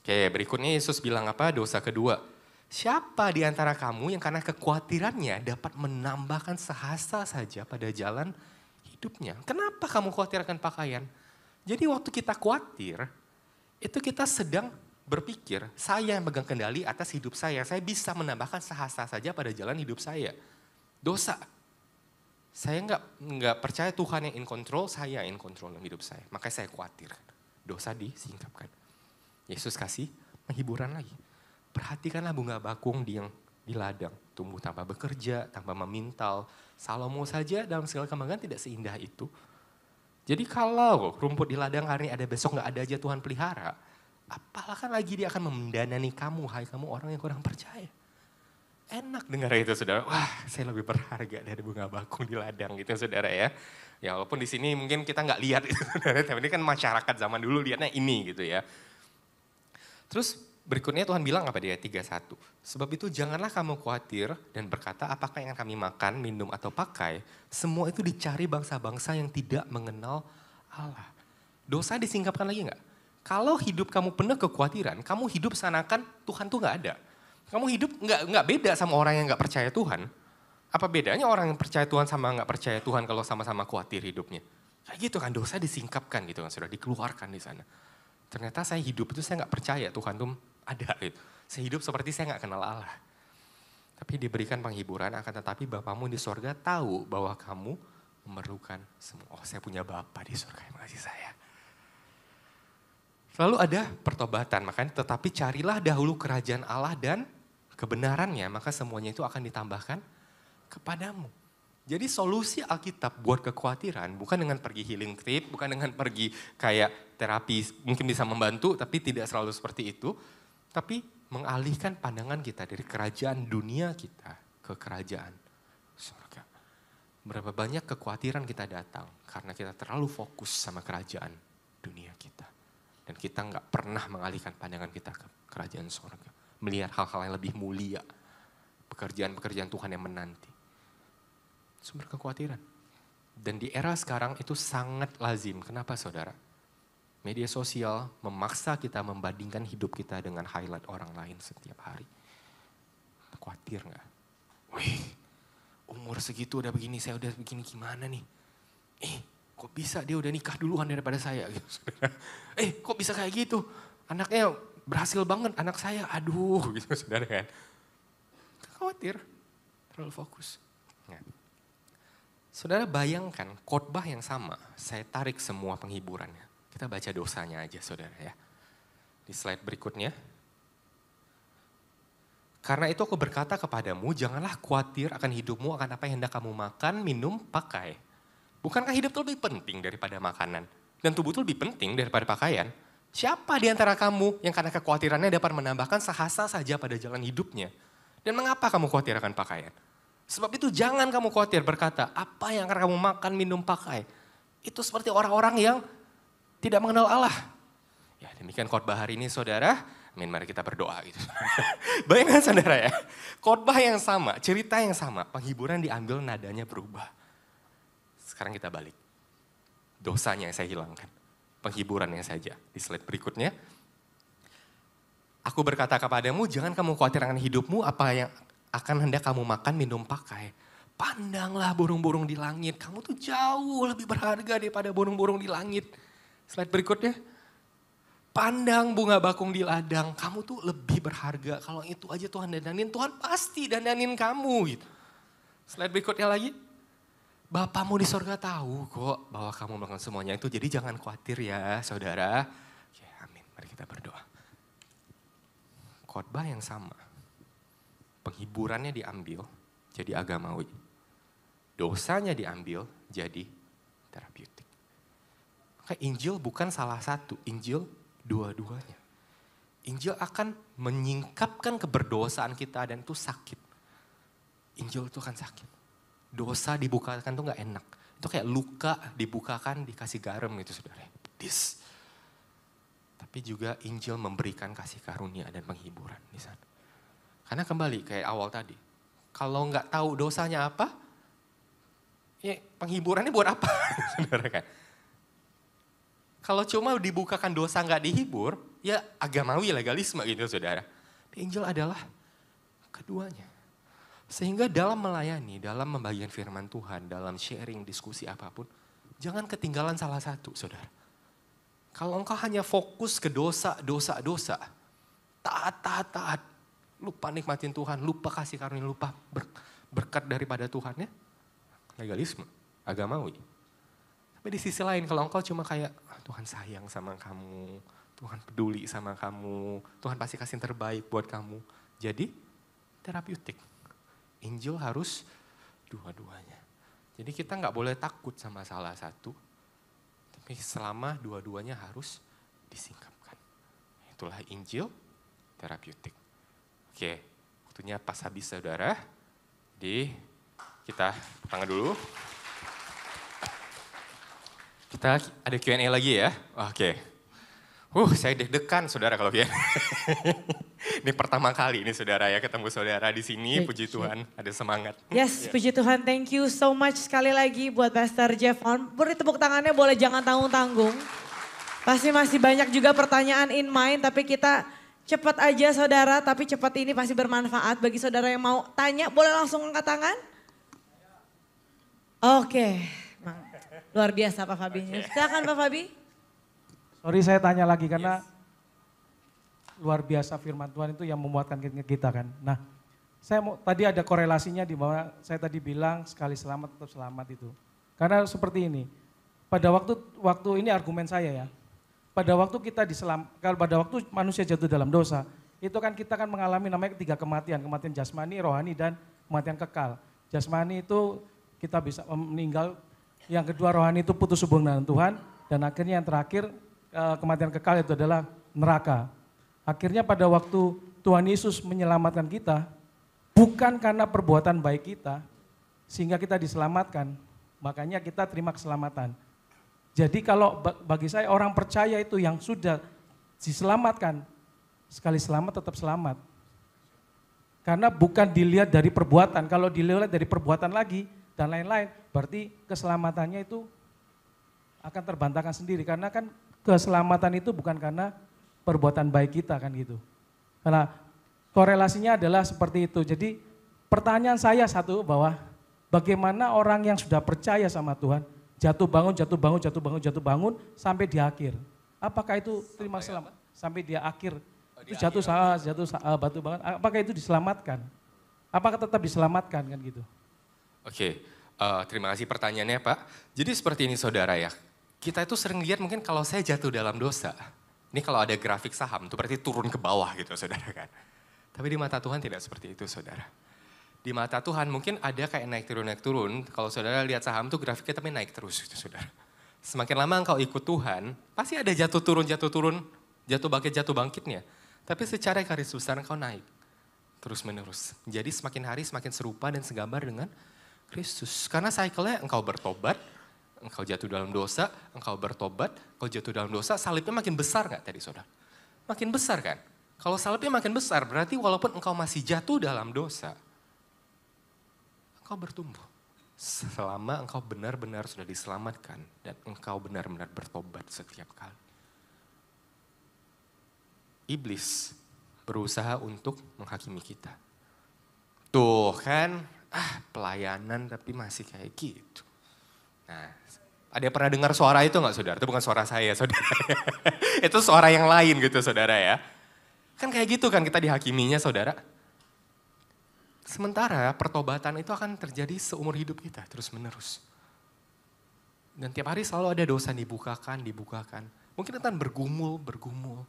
Oke berikutnya Yesus bilang apa? Dosa kedua. Siapa di antara kamu yang karena kekhawatirannya dapat menambahkan sehasta saja pada jalan hidupnya? Kenapa kamu khawatir akan pakaian? Jadi waktu kita khawatir, itu kita sedang berpikir, saya yang pegang kendali atas hidup saya bisa menambahkan sehasta saja pada jalan hidup saya. Dosa. Saya nggak percaya Tuhan yang in control, saya in control dalam hidup saya. Makanya saya khawatir. Dosa disingkapkan. Yesus kasih penghiburan lagi. Perhatikanlah bunga bakung di ladang. Tumbuh tanpa bekerja, tanpa memintal. Salomo saja dalam segala kembangan tidak seindah itu. Jadi kalau rumput di ladang hari ini ada, besok nggak ada aja Tuhan pelihara. Apalagi lagi dia akan mendanani kamu, hai kamu orang yang kurang percaya. Enak dengar itu saudara, wah saya lebih berharga dari bunga bakung di ladang gitu saudara ya. Ya walaupun di sini mungkin kita nggak lihat itu saudara, tapi ini kan masyarakat zaman dulu lihatnya ini gitu ya. Terus berikutnya Tuhan bilang apa dia 31. Sebab itu janganlah kamu khawatir dan berkata apakah yang kami makan, minum atau pakai. Semua itu dicari bangsa-bangsa yang tidak mengenal Allah. Dosa disingkapkan lagi nggak? Kalau hidup kamu penuh kekhawatiran, kamu hidup seakan-akan Tuhan tuh nggak ada. Kamu hidup nggak beda sama orang yang nggak percaya Tuhan. Apa bedanya orang yang percaya Tuhan sama nggak percaya Tuhan kalau sama-sama khawatir hidupnya? Kayak gitu kan, dosa disingkapkan gitu kan, sudah dikeluarkan di sana. Ternyata saya hidup itu saya nggak percaya Tuhan tuh ada gitu. Saya hidup seperti saya nggak kenal Allah. Tapi diberikan penghiburan, akan tetapi Bapamu di sorga tahu bahwa kamu memerlukan semua. Oh saya punya Bapa di sorga yang mengasihi saya. Lalu ada pertobatan, makanya tetapi carilah dahulu kerajaan Allah dan kebenarannya, maka semuanya itu akan ditambahkan kepadamu. Jadi solusi Alkitab buat kekhawatiran bukan dengan pergi healing trip, bukan dengan pergi kayak terapi, mungkin bisa membantu tapi tidak selalu seperti itu. Tapi mengalihkan pandangan kita dari kerajaan dunia kita ke kerajaan surga. Berapa banyak kekhawatiran kita datang karena kita terlalu fokus sama kerajaan dunia kita. Dan kita nggak pernah mengalihkan pandangan kita ke kerajaan surga. Melihat hal-hal yang lebih mulia. Pekerjaan-pekerjaan Tuhan yang menanti. Sumber kekhawatiran. Dan di era sekarang itu sangat lazim. Kenapa saudara? Media sosial memaksa kita membandingkan hidup kita dengan highlight orang lain setiap hari. Khawatir nggak? Wih, umur segitu udah begini, saya udah begini gimana nih? Kok bisa dia udah nikah duluan daripada saya? Kok bisa kayak gitu? Anaknya berhasil banget, anak saya, aduh gitu saudara kan. Khawatir, terlalu fokus. Nah. Saudara bayangkan khotbah yang sama, saya tarik semua penghiburannya. Kita baca dosanya aja saudara ya. Di slide berikutnya. Karena itu aku berkata kepadamu, janganlah khawatir akan hidupmu, akan apa yang hendak kamu makan, minum, pakai. Bukankah hidup itu lebih penting daripada makanan? Dan tubuh itu lebih penting daripada pakaian? Siapa di antara kamu yang karena kekhawatirannya dapat menambahkan sehasta saja pada jalan hidupnya? Dan mengapa kamu khawatir akan pakaian? Sebab itu jangan kamu khawatir berkata, apa yang akan kamu makan, minum, pakai? Itu seperti orang-orang yang tidak mengenal Allah. Ya demikian khotbah hari ini saudara. Amin, mari kita berdoa gitu. Bayangkan saudara ya, khotbah yang sama, cerita yang sama, penghiburan diambil nadanya berubah. Sekarang kita balik. Dosanya yang saya hilangkan. Penghiburannya saja. Di slide berikutnya. Aku berkata kepadamu, jangan kamu khawatir akan hidupmu, apa yang akan hendak kamu makan, minum, pakai. Pandanglah burung-burung di langit. Kamu tuh jauh lebih berharga daripada burung-burung di langit. Slide berikutnya. Pandang bunga bakung di ladang. Kamu tuh lebih berharga. Kalau itu aja Tuhan dandanin, Tuhan pasti dandanin kamu. Gitu. Slide berikutnya lagi. Bapamu di sorga tahu kok bahwa kamu melakukan semuanya itu. Jadi jangan khawatir ya saudara. Oke, amin. Mari kita berdoa. Khotbah yang sama. Penghiburannya diambil jadi agamawi. Dosanya diambil jadi terapeutik. Maka Injil bukan salah satu. Injil dua-duanya. Injil akan menyingkapkan keberdosaan kita dan itu sakit. Injil itu akan sakit. Dosa dibukakan tuh gak enak. Itu kayak luka dibukakan dikasih garam gitu saudara. Pedis. Tapi juga Injil memberikan kasih karunia dan penghiburan di sana. Karena kembali kayak awal tadi. Kalau gak tahu dosanya apa, ya penghiburannya buat apa? Saudara kan. Kalau cuma dibukakan dosa gak dihibur, ya agamawi legalisme gitu saudara. Injil adalah keduanya. Sehingga dalam melayani, dalam membagikan firman Tuhan, dalam sharing, diskusi apapun, jangan ketinggalan salah satu, saudara. Kalau engkau hanya fokus ke dosa, taat, lupa nikmatin Tuhan, lupa kasih karunia, lupa berkat daripada Tuhan ya, legalisme, agamawi. Tapi di sisi lain kalau engkau cuma kayak, Tuhan sayang sama kamu, Tuhan peduli sama kamu, Tuhan pasti kasih yang terbaik buat kamu. Jadi terapeutik. Injil harus dua-duanya. Jadi kita nggak boleh takut sama salah satu, tapi selama dua-duanya harus disingkapkan. Itulah Injil terapeutik. Oke, waktunya pas habis saudara. Jadi kita tangan dulu. Kita ada Q&A lagi ya. Oke. Saya deg-degan saudara kalau Q&A. Ini pertama kali ini saudara ya ketemu saudara di sini. Puji Tuhan ada semangat. Yes, puji Tuhan. Thank you so much sekali lagi buat Pastor Jeff On. Beri tepuk tangannya boleh jangan tanggung-tanggung. Pasti masih banyak juga pertanyaan in mind tapi kita cepat aja saudara. Tapi cepat ini pasti bermanfaat bagi saudara yang mau tanya. Boleh langsung angkat tangan? Oke. Luar biasa Pak Fabi. Silakan Pak Fabi. Sorry saya tanya lagi karena luar biasa firman Tuhan itu yang memuatkan kita kan. Nah tadi ada korelasinya di bawah saya tadi bilang sekali selamat tetap selamat itu. Karena seperti ini, pada waktu ini argumen saya ya. Pada waktu pada waktu manusia jatuh dalam dosa, itu kan kita kan mengalami namanya 3 kematian. Kematian jasmani, rohani dan kematian kekal. Jasmani itu kita bisa meninggal. Yang kedua rohani itu putus hubungan dengan Tuhan. Dan akhirnya yang terakhir kematian kekal itu adalah neraka. Akhirnya pada waktu Tuhan Yesus menyelamatkan kita, bukan karena perbuatan baik kita, sehingga kita diselamatkan, makanya kita terima keselamatan. Jadi kalau bagi saya orang percaya itu yang sudah diselamatkan, sekali selamat tetap selamat. Karena bukan dilihat dari perbuatan, kalau dilihat dari perbuatan lagi dan lain-lain, berarti keselamatannya itu akan terbantahkan sendiri. Karena kan keselamatan itu bukan karena perbuatan baik kita kan gitu. Karena korelasinya adalah seperti itu. Jadi pertanyaan saya satu bahwa bagaimana orang yang sudah percaya sama Tuhan jatuh bangun sampai di akhir. Apakah itu terima selamat sampai di akhir? Itu batu bangun. Apakah itu diselamatkan? Apakah tetap diselamatkan kan gitu? Oke, terima kasih pertanyaannya Pak. Jadi seperti ini saudara ya. Kita itu sering lihat mungkin kalau saya jatuh dalam dosa. Ini kalau ada grafik saham itu berarti turun ke bawah gitu saudara kan. Tapi di mata Tuhan tidak seperti itu saudara. Di mata Tuhan mungkin ada kayak naik turun. Kalau saudara lihat saham tuh grafiknya tapi naik terus gitu saudara. Semakin lama engkau ikut Tuhan, pasti ada jatuh turun, jatuh bangkitnya. Tapi secara garis besar engkau naik terus menerus. Jadi semakin hari semakin serupa dan segambar dengan Kristus. Karena cycle-nya engkau bertobat, engkau jatuh dalam dosa, engkau bertobat, engkau jatuh dalam dosa, salibnya makin besar gak tadi saudara? Makin besar kan? Kalau salibnya makin besar berarti walaupun engkau masih jatuh dalam dosa, engkau bertumbuh. Selama engkau benar-benar sudah diselamatkan dan engkau benar-benar bertobat setiap kali. Iblis berusaha untuk menghakimi kita. Tuh kan, pelayanan tapi masih kayak gitu. Nah, ada yang pernah dengar suara itu gak saudara? Itu bukan suara saya saudara. Itu suara yang lain gitu saudara ya. Kan kayak gitu kan kita dihakiminya saudara. Sementara pertobatan itu akan terjadi seumur hidup kita terus menerus. Dan tiap hari selalu ada dosa dibukakan. Mungkin akan bergumul.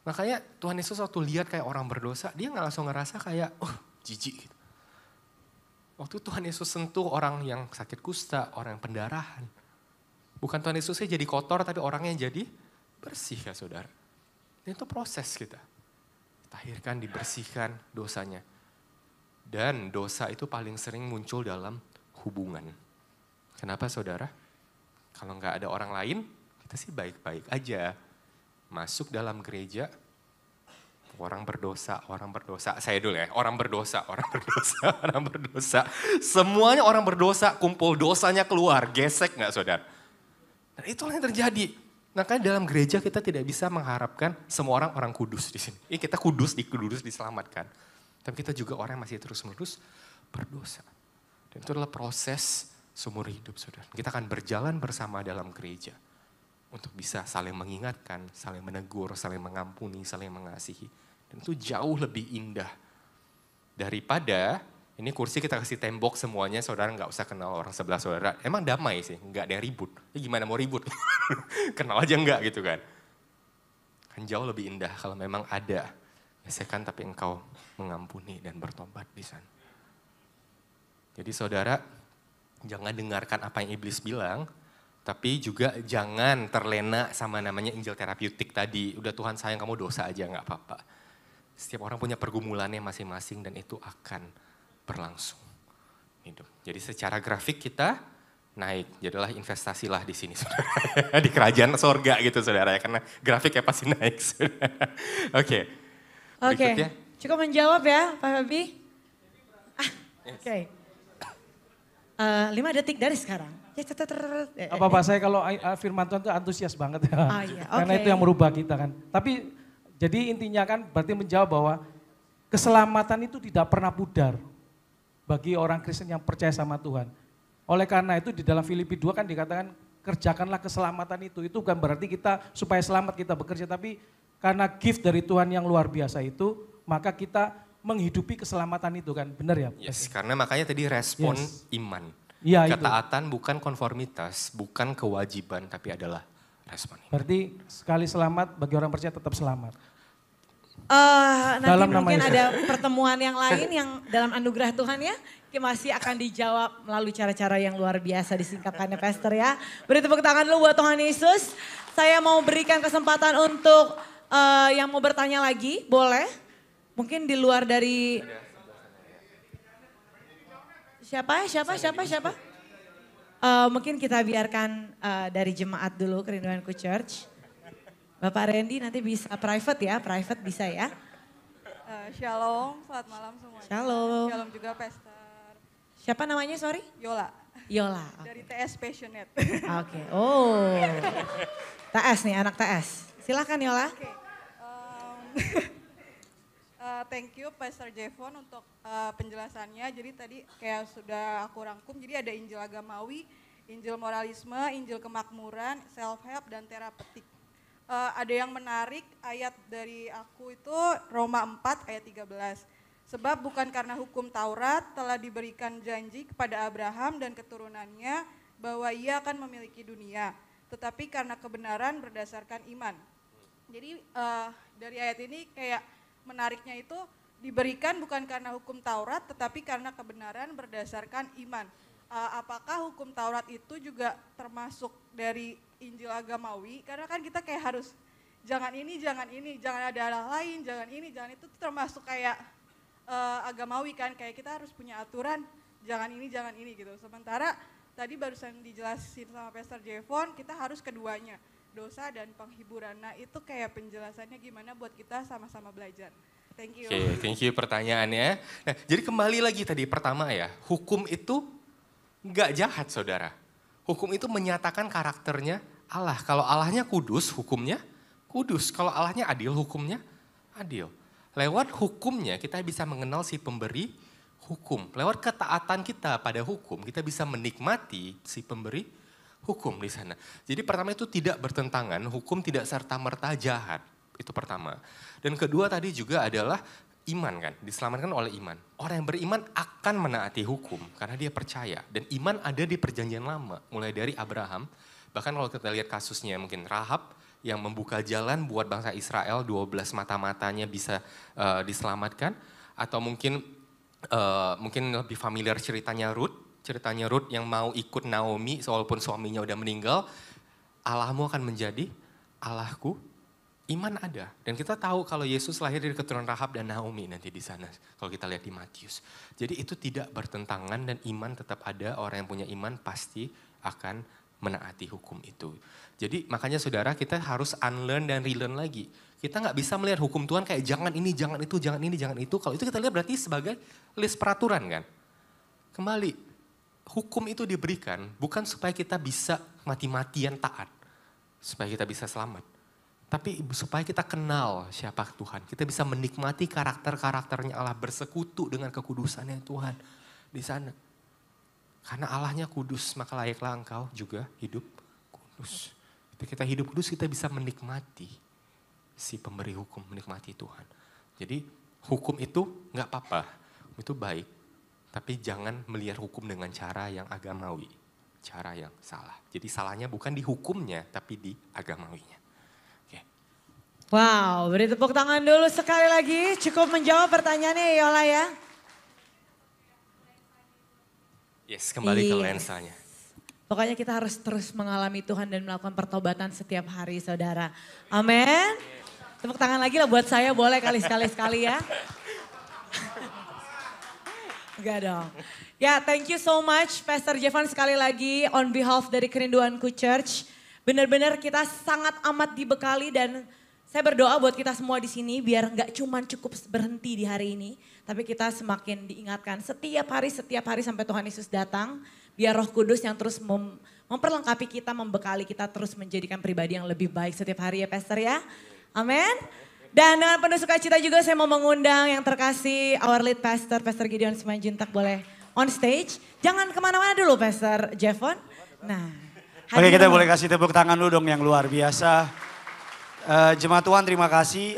Makanya Tuhan Yesus waktu lihat kayak orang berdosa, dia gak langsung ngerasa kayak, jijik gitu. Waktu Tuhan Yesus sentuh orang yang sakit kusta, orang yang pendarahan. Bukan Tuhan Yesusnya jadi kotor, tapi orangnya jadi bersih ya saudara. Dan itu proses kita. Tahirkan, dibersihkan dosanya. Dan dosa itu paling sering muncul dalam hubungan. Kenapa saudara? Kalau nggak ada orang lain, kita sih baik-baik aja. Masuk dalam gereja, orang berdosa. Saya dulu ya, orang berdosa. Semuanya orang berdosa, kumpul dosanya keluar, gesek nggak saudara? Dan itulah yang terjadi. Makanya dalam gereja kita tidak bisa mengharapkan semua orang kudus di sini. Kita kudus diselamatkan. Tapi kita juga orang yang masih terus-menerus berdosa. Dan itu adalah proses seumur hidup saudara. Kita akan berjalan bersama dalam gereja. Untuk bisa saling mengingatkan, saling menegur, saling mengampuni, saling mengasihi. Dan itu jauh lebih indah daripada Ini kursi kita kasih tembok semuanya, saudara nggak usah kenal orang sebelah saudara. Emang damai sih, nggak ada yang ribut. Ya gimana mau ribut? Kenal aja nggak gitu kan. Kan jauh lebih indah kalau memang ada gesekan tapi engkau mengampuni dan bertobat di sana. Jadi saudara, jangan dengarkan apa yang iblis bilang, tapi juga jangan terlena sama namanya Injil terapeutik tadi. Udah Tuhan sayang kamu dosa aja nggak apa-apa. Setiap orang punya pergumulannya masing-masing dan itu akan berlangsung hidup. Jadi secara grafik kita naik, jadilah investasilah di sini saudara. Di kerajaan sorga gitu saudara ya, karena grafiknya pasti naik saudara. Oke. Berikutnya. Cukup menjawab ya Pak Fabi. Oke. 5 detik dari sekarang. Apa Pak, saya kalau firman Tuhan itu antusias banget ya. Iya, Karena itu yang merubah kita kan. Tapi jadi intinya kan berarti menjawab bahwa keselamatan itu tidak pernah pudar bagi orang Kristen yang percaya sama Tuhan. Oleh karena itu di dalam Filipi 2 kan dikatakan kerjakanlah keselamatan itu. Itu bukan berarti kita supaya selamat kita bekerja, tapi karena gift dari Tuhan yang luar biasa itu, maka kita menghidupi keselamatan itu kan, benar ya? Yes, karena makanya tadi respon iman. Ya, Ketaatan itu bukan konformitas, bukan kewajiban, tapi adalah respon iman. Berarti sekali selamat, bagi orang percaya tetap selamat. Nanti Dalam mungkin nama ada pertemuan yang lain yang dalam anugerah Tuhan ya, masih akan dijawab melalui cara-cara yang luar biasa disingkapkannya Pastor ya. Beri tepuk tangan dulu buat Tuhan Yesus. Saya mau berikan kesempatan untuk yang mau bertanya lagi, boleh? Mungkin di luar dari siapa? Mungkin kita biarkan dari jemaat dulu, Kerinduanku Church. Bapak Randy nanti bisa private ya, private bisa ya. Shalom, selamat malam semuanya. Shalom. Shalom juga Pastor. Siapa namanya sorry? Yola. Yola. Dari TS Passionate. Oke, oh. TS nih, anak TS. Silakan Yola. Oke. Thank you Pastor Jevon untuk penjelasannya. Jadi tadi kayak sudah aku rangkum, jadi ada Injil Agamawi, Injil Moralisme, Injil Kemakmuran, Self Help, dan Terapeutik. Ada yang menarik ayat dari aku itu Roma 4 ayat 13. Sebab bukan karena hukum Taurat telah diberikan janji kepada Abraham dan keturunannya bahwa ia akan memiliki dunia, tetapi karena kebenaran berdasarkan iman. Jadi dari ayat ini kayak menariknya itu diberikan bukan karena hukum Taurat tetapi karena kebenaran berdasarkan iman. Apakah hukum Taurat itu juga termasuk dari Injil Agamawi? Karena kan kita kayak harus jangan ini, jangan ada Allah lain, jangan ini, jangan itu termasuk kayak Agamawi kan, kayak kita harus punya aturan jangan ini gitu. Sementara tadi barusan dijelasin sama Pastor Jevon, kita harus keduanya, dosa dan penghiburan. Nah itu kayak penjelasannya gimana buat kita sama-sama belajar. Thank you. Oke, thank you pertanyaannya. Nah, jadi kembali lagi tadi pertama ya, hukum itu nggak jahat saudara. Hukum itu menyatakan karakternya Allah. Kalau Allahnya kudus, hukumnya kudus. Kalau Allahnya adil, hukumnya adil. Lewat hukumnya kita bisa mengenal si pemberi hukum. Lewat ketaatan kita pada hukum, kita bisa menikmati si pemberi hukum di sana. Jadi pertama itu tidak bertentangan, hukum tidak serta-merta jahat. Itu pertama. Dan kedua tadi juga adalah iman kan, diselamatkan oleh iman. Orang yang beriman akan menaati hukum karena dia percaya. Dan iman ada di perjanjian lama, mulai dari Abraham. Bahkan kalau kita lihat kasusnya mungkin Rahab yang membuka jalan buat bangsa Israel, 12 mata-matanya bisa diselamatkan. Atau mungkin lebih familiar ceritanya Ruth yang mau ikut Naomi walaupun suaminya udah meninggal. Allahmu akan menjadi Allahku. Iman ada, dan kita tahu kalau Yesus lahir dari keturunan Rahab dan Naomi nanti di sana. Kalau kita lihat di Matius, jadi itu tidak bertentangan dan iman tetap ada. Orang yang punya iman pasti akan menaati hukum itu. Jadi makanya saudara kita harus unlearn dan relearn lagi. Kita nggak bisa melihat hukum Tuhan kayak jangan ini, jangan itu, jangan ini, jangan itu. Kalau itu kita lihat berarti sebagai list peraturan kan. Kembali, hukum itu diberikan bukan supaya kita bisa mati-matian taat, supaya kita bisa selamat. Tapi supaya kita kenal siapa Tuhan. Kita bisa menikmati karakter-karakternya Allah, bersekutu dengan kekudusannya Tuhan di sana. Karena Allahnya kudus, maka layaklah engkau juga hidup kudus. Ketika kita hidup kudus, kita bisa menikmati si pemberi hukum, menikmati Tuhan. Jadi hukum itu gak apa-apa, itu baik. Tapi jangan melihat hukum dengan cara yang agamawi, cara yang salah. Jadi salahnya bukan di hukumnya, tapi di agamawinya. Oke. Wow, beri tepuk tangan dulu sekali lagi. Cukup menjawab pertanyaannya Yola ya. Yes, kembali ke lensanya. Pokoknya kita harus terus mengalami Tuhan dan melakukan pertobatan setiap hari saudara. Amin. Tepuk tangan lagi lah buat saya, boleh kali sekali-sekali ya. Enggak dong. Ya, thank you so much Pastor Jeffon sekali lagi on behalf dari Kerinduanku Church. Benar-benar kita sangat amat dibekali dan saya berdoa buat kita semua di sini biar nggak cuman cukup berhenti di hari ini. Tapi kita semakin diingatkan setiap hari sampai Tuhan Yesus datang. Biar Roh Kudus yang terus memperlengkapi kita, membekali kita terus menjadikan pribadi yang lebih baik setiap hari ya Pastor ya. Amin. Dan dengan penuh sukacita juga saya mau mengundang yang terkasih our lead pastor, Pastor Gideon Simanjuntak boleh on stage. Jangan kemana-mana dulu Pastor Jeffon. Nah. Oke, kita boleh kasih tepuk tangan dulu dong yang luar biasa. Jemaat Tuhan terima kasih,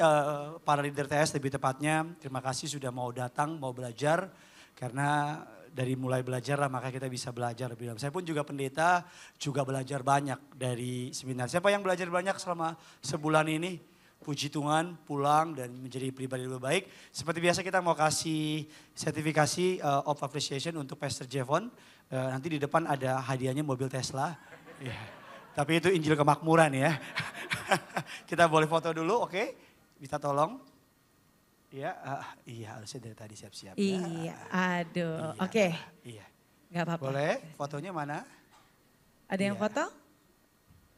para leader TS lebih tepatnya. Terima kasih sudah mau datang, mau belajar. Karena dari mulai belajar lah maka kita bisa belajar lebih dalam. Saya pun juga pendeta, juga belajar banyak dari seminar. Siapa yang belajar banyak selama sebulan ini? Puji Tuhan, pulang dan menjadi pribadi lebih baik. Seperti biasa kita mau kasih sertifikasi of appreciation untuk Pastor Jeffon. Nanti di depan ada hadiahnya mobil Tesla. Yeah. Tapi itu Injil Kemakmuran ya. Kita boleh foto dulu, oke? Bisa tolong? Iya, iya harusnya dari tadi siap-siap. Iya, aduh, oke. Iya. Gak apa-apa. Boleh, fotonya mana? Ada yang Iya. foto?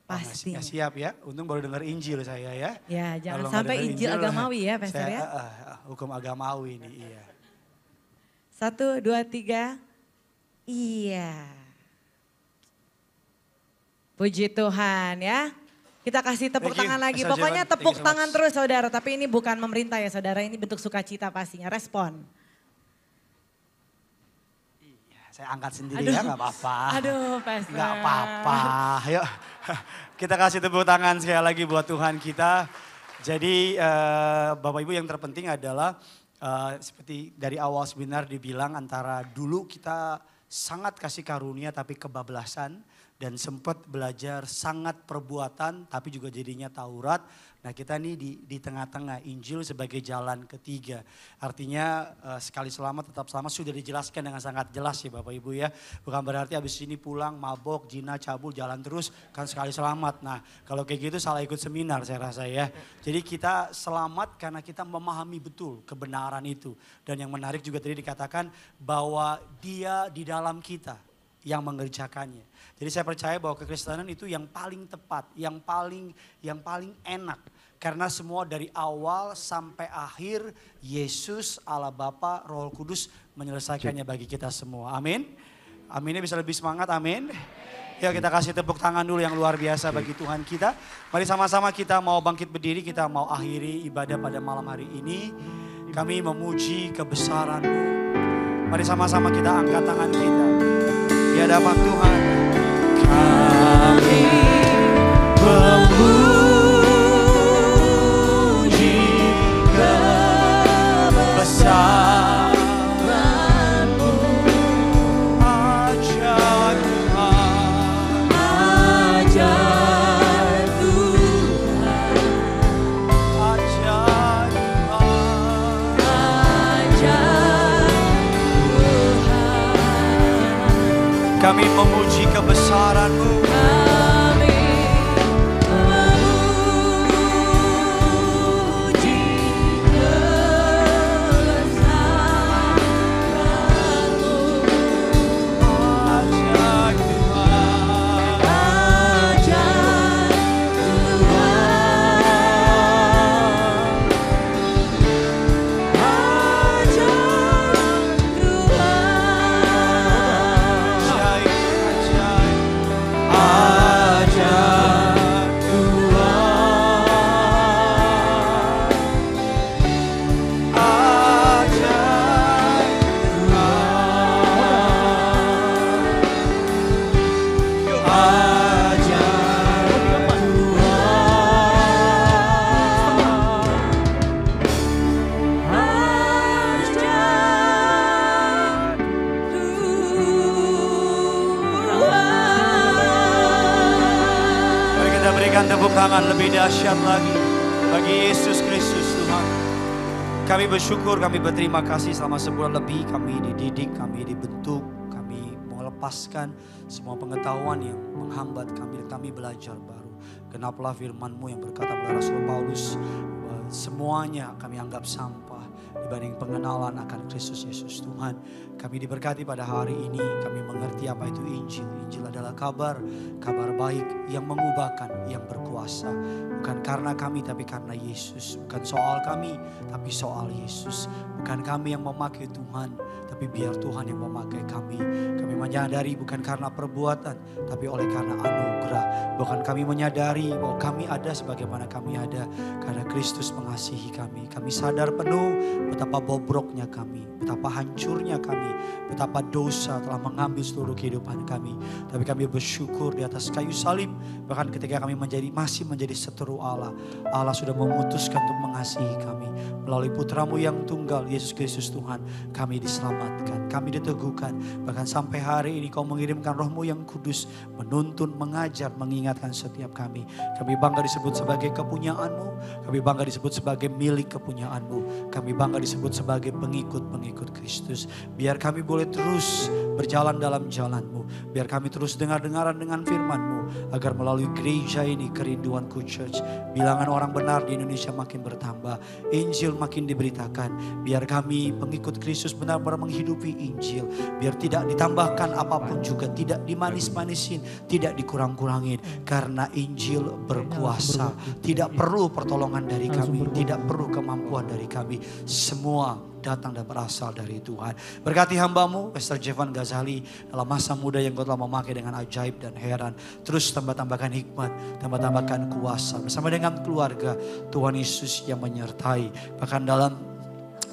Pasti. Nggak siap ya, untung baru dengar Injil saya ya. Ya, jangan Kalau nggak sampai denger Injil agamawi ya, Pastor saya, ya. hukum agamawi ini, iya. 1, 2, 3. Iya. Puji Tuhan ya. Kita kasih tepuk Thank you, tangan lagi. Pastor Pokoknya Jeffon. Thank tepuk you so tangan much. terus saudara. Tapi ini bukan memerintah ya saudara. Ini bentuk sukacita pastinya. Respon. Iya, saya angkat sendiri ya, nggak apa-apa. Aduh, Pastor. Nggak apa-apa, yuk. Kita kasih tepuk tangan sekali lagi buat Tuhan kita. Jadi Bapak Ibu yang terpenting adalah seperti dari awal seminar dibilang antara dulu kita sangat kasih karunia tapi kebablasan. Dan sempat belajar sangat perbuatan tapi juga jadinya Taurat. Nah kita nih di tengah-tengah Injil sebagai jalan ketiga. Artinya sekali selamat tetap selamat sudah dijelaskan dengan sangat jelas ya Bapak Ibu ya. Bukan berarti habis ini pulang mabok, zina, cabul, jalan terus kan sekali selamat. Nah kalau kayak gitu salah ikut seminar saya rasa ya. Jadi kita selamat karena kita memahami betul kebenaran itu. Dan yang menarik juga tadi dikatakan bahwa dia di dalam kita yang mengerjakannya. Jadi saya percaya bahwa kekristenan itu yang paling tepat, yang paling enak. Karena semua dari awal sampai akhir Yesus, Allah Bapa, Roh Kudus menyelesaikannya bagi kita semua. Amin. Aminnya bisa lebih semangat, amin. Ya kita kasih tepuk tangan dulu yang luar biasa bagi Tuhan kita. Mari sama-sama kita mau bangkit berdiri, kita mau akhiri ibadah pada malam hari ini. Kami memuji kebesaran-Mu. Mari sama-sama kita angkat tangan kita. Di hadapan Tuhan. Kami memuji kebesaran-Mu. Ajar Tuhan. Ajar Tuhan. Ajar Tuhan. Ajar Tuhan. Kami memuji kebesaran-Mu. Ajar tangan lebih dahsyat lagi bagi Yesus Kristus Tuhan. Kami bersyukur, kami berterima kasih selama sebulan lebih kami dididik, kami dibentuk, kami melepaskan semua pengetahuan yang menghambat kami dan kami belajar baru. Genaplah firman-Mu yang berkata melalui Rasul Paulus, semuanya kami anggap sampah dibanding pengenalan akan Kristus Yesus Tuhan. Kami diberkati pada hari ini, kami mengerti apa itu Injil. Injil adalah kabar baik yang mengubahkan, yang berkuasa. Bukan karena kami tapi karena Yesus. Bukan soal kami tapi soal Yesus. Bukan kami yang memakai Tuhan tapi biar Tuhan yang memakai kami. Kami menyadari bukan karena perbuatan tapi oleh karena anugerah. Bukan kami menyadari bahwa kami ada sebagaimana kami ada karena Kristus mengasihi kami. Kami sadar penuh betapa bobroknya kami, betapa hancurnya kami, betapa dosa telah mengambil seluruh kehidupan kami. Tapi kami bersyukur di atas kayu salib, bahkan ketika kami masih menjadi seteru Allah, Allah sudah memutuskan untuk mengasihi kami. Melalui putramu yang tunggal, Yesus Kristus Tuhan, kami diselamatkan, kami diteguhkan. Bahkan sampai hari ini kau mengirimkan rohmu yang kudus, menuntun, mengajar, mengingatkan setiap kami. Kami bangga disebut sebagai kepunyaanmu, kami bangga disebut sebagai milik kepunyaanmu, kami bangga disebut sebagai pengikut-pengikut Kristus. Biar kami boleh terus berjalan dalam jalanmu, biar kami terus dengar-dengaran dengan firman-Mu, agar melalui gereja ini, Kerinduanku Church, bilangan orang benar di Indonesia makin bertambah, Injil makin diberitakan. Biar kami pengikut Kristus benar-benar menghidupi Injil, biar tidak ditambahkan apapun juga, tidak dimanis-manisin, tidak dikurang-kurangin, karena Injil berkuasa. Tidak perlu pertolongan dari kami, tidak perlu kemampuan dari kami, semua datang dan berasal dari Tuhan. Berkati hamba-Mu, Pastor Jevan Ghazali, dalam masa muda yang Kau telah memakai dengan ajaib dan heran. Terus tambah-tambahkan hikmat, tambah-tambahkan kuasa. Bersama dengan keluarga, Tuhan Yesus yang menyertai. Bahkan dalam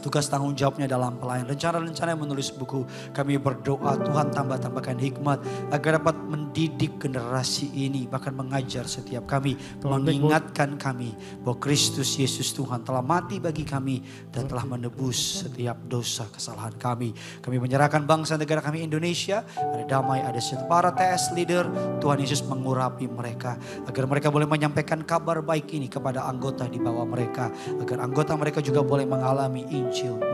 tugas tanggung jawabnya dalam pelayanan, rencana-rencana yang menulis buku, kami berdoa Tuhan tambahkan hikmat agar dapat mendidik generasi ini, bahkan mengajar setiap kami, mengingatkan kami bahwa Kristus Yesus Tuhan telah mati bagi kami dan telah menebus setiap dosa kesalahan kami. Kami menyerahkan bangsa negara kami Indonesia, ada damai, ada sejahtera. Para TS leader, Tuhan Yesus mengurapi mereka agar mereka boleh menyampaikan kabar baik ini kepada anggota di bawah mereka, agar anggota mereka juga boleh mengalami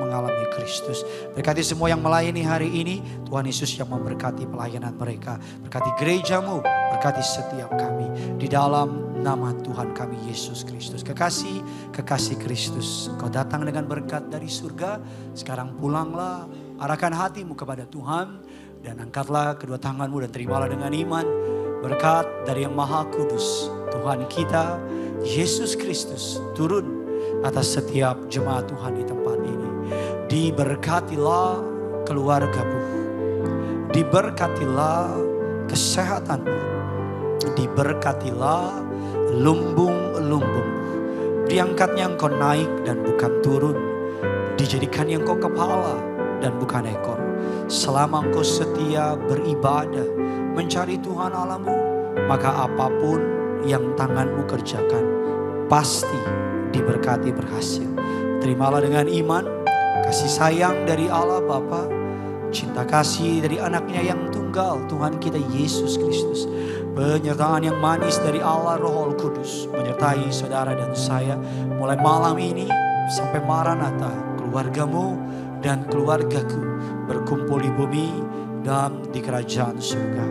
mengalami Kristus. Berkati semua yang melayani hari ini, Tuhan Yesus yang memberkati pelayanan mereka. Berkati gereja-Mu, berkati setiap kami. Di dalam nama Tuhan kami Yesus Kristus. Kekasih Kristus, Kau datang dengan berkat dari surga. Sekarang pulanglah, arahkan hatimu kepada Tuhan dan angkatlah kedua tanganmu dan terimalah dengan iman berkat dari Yang Maha Kudus, Tuhan kita Yesus Kristus, turun atas setiap jemaat Tuhan di tempat ini. Diberkatilah keluarga-Mu, diberkatilah kesehatanmu, diberkatilah lumbung-lumbungmu. Diangkatnya Engkau naik dan bukan turun, dijadikan Engkau kepala dan bukan ekor. Selama Engkau setia beribadah, mencari Tuhan Allahmu, maka apapun yang tanganmu kerjakan pasti diberkati berhasil. Terimalah dengan iman kasih sayang dari Allah Bapa, cinta kasih dari anaknya yang tunggal Tuhan kita Yesus Kristus, penyertaan yang manis dari Allah Roh Kudus menyertai saudara dan saya mulai malam ini sampai Maranatha. Keluarga-Mu dan keluargaku berkumpul di bumi dan di kerajaan surga.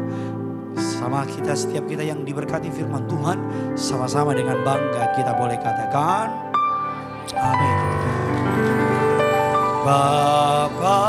Sama kita, setiap kita yang diberkati firman Tuhan, sama-sama dengan bangga kita boleh katakan amin. Bapa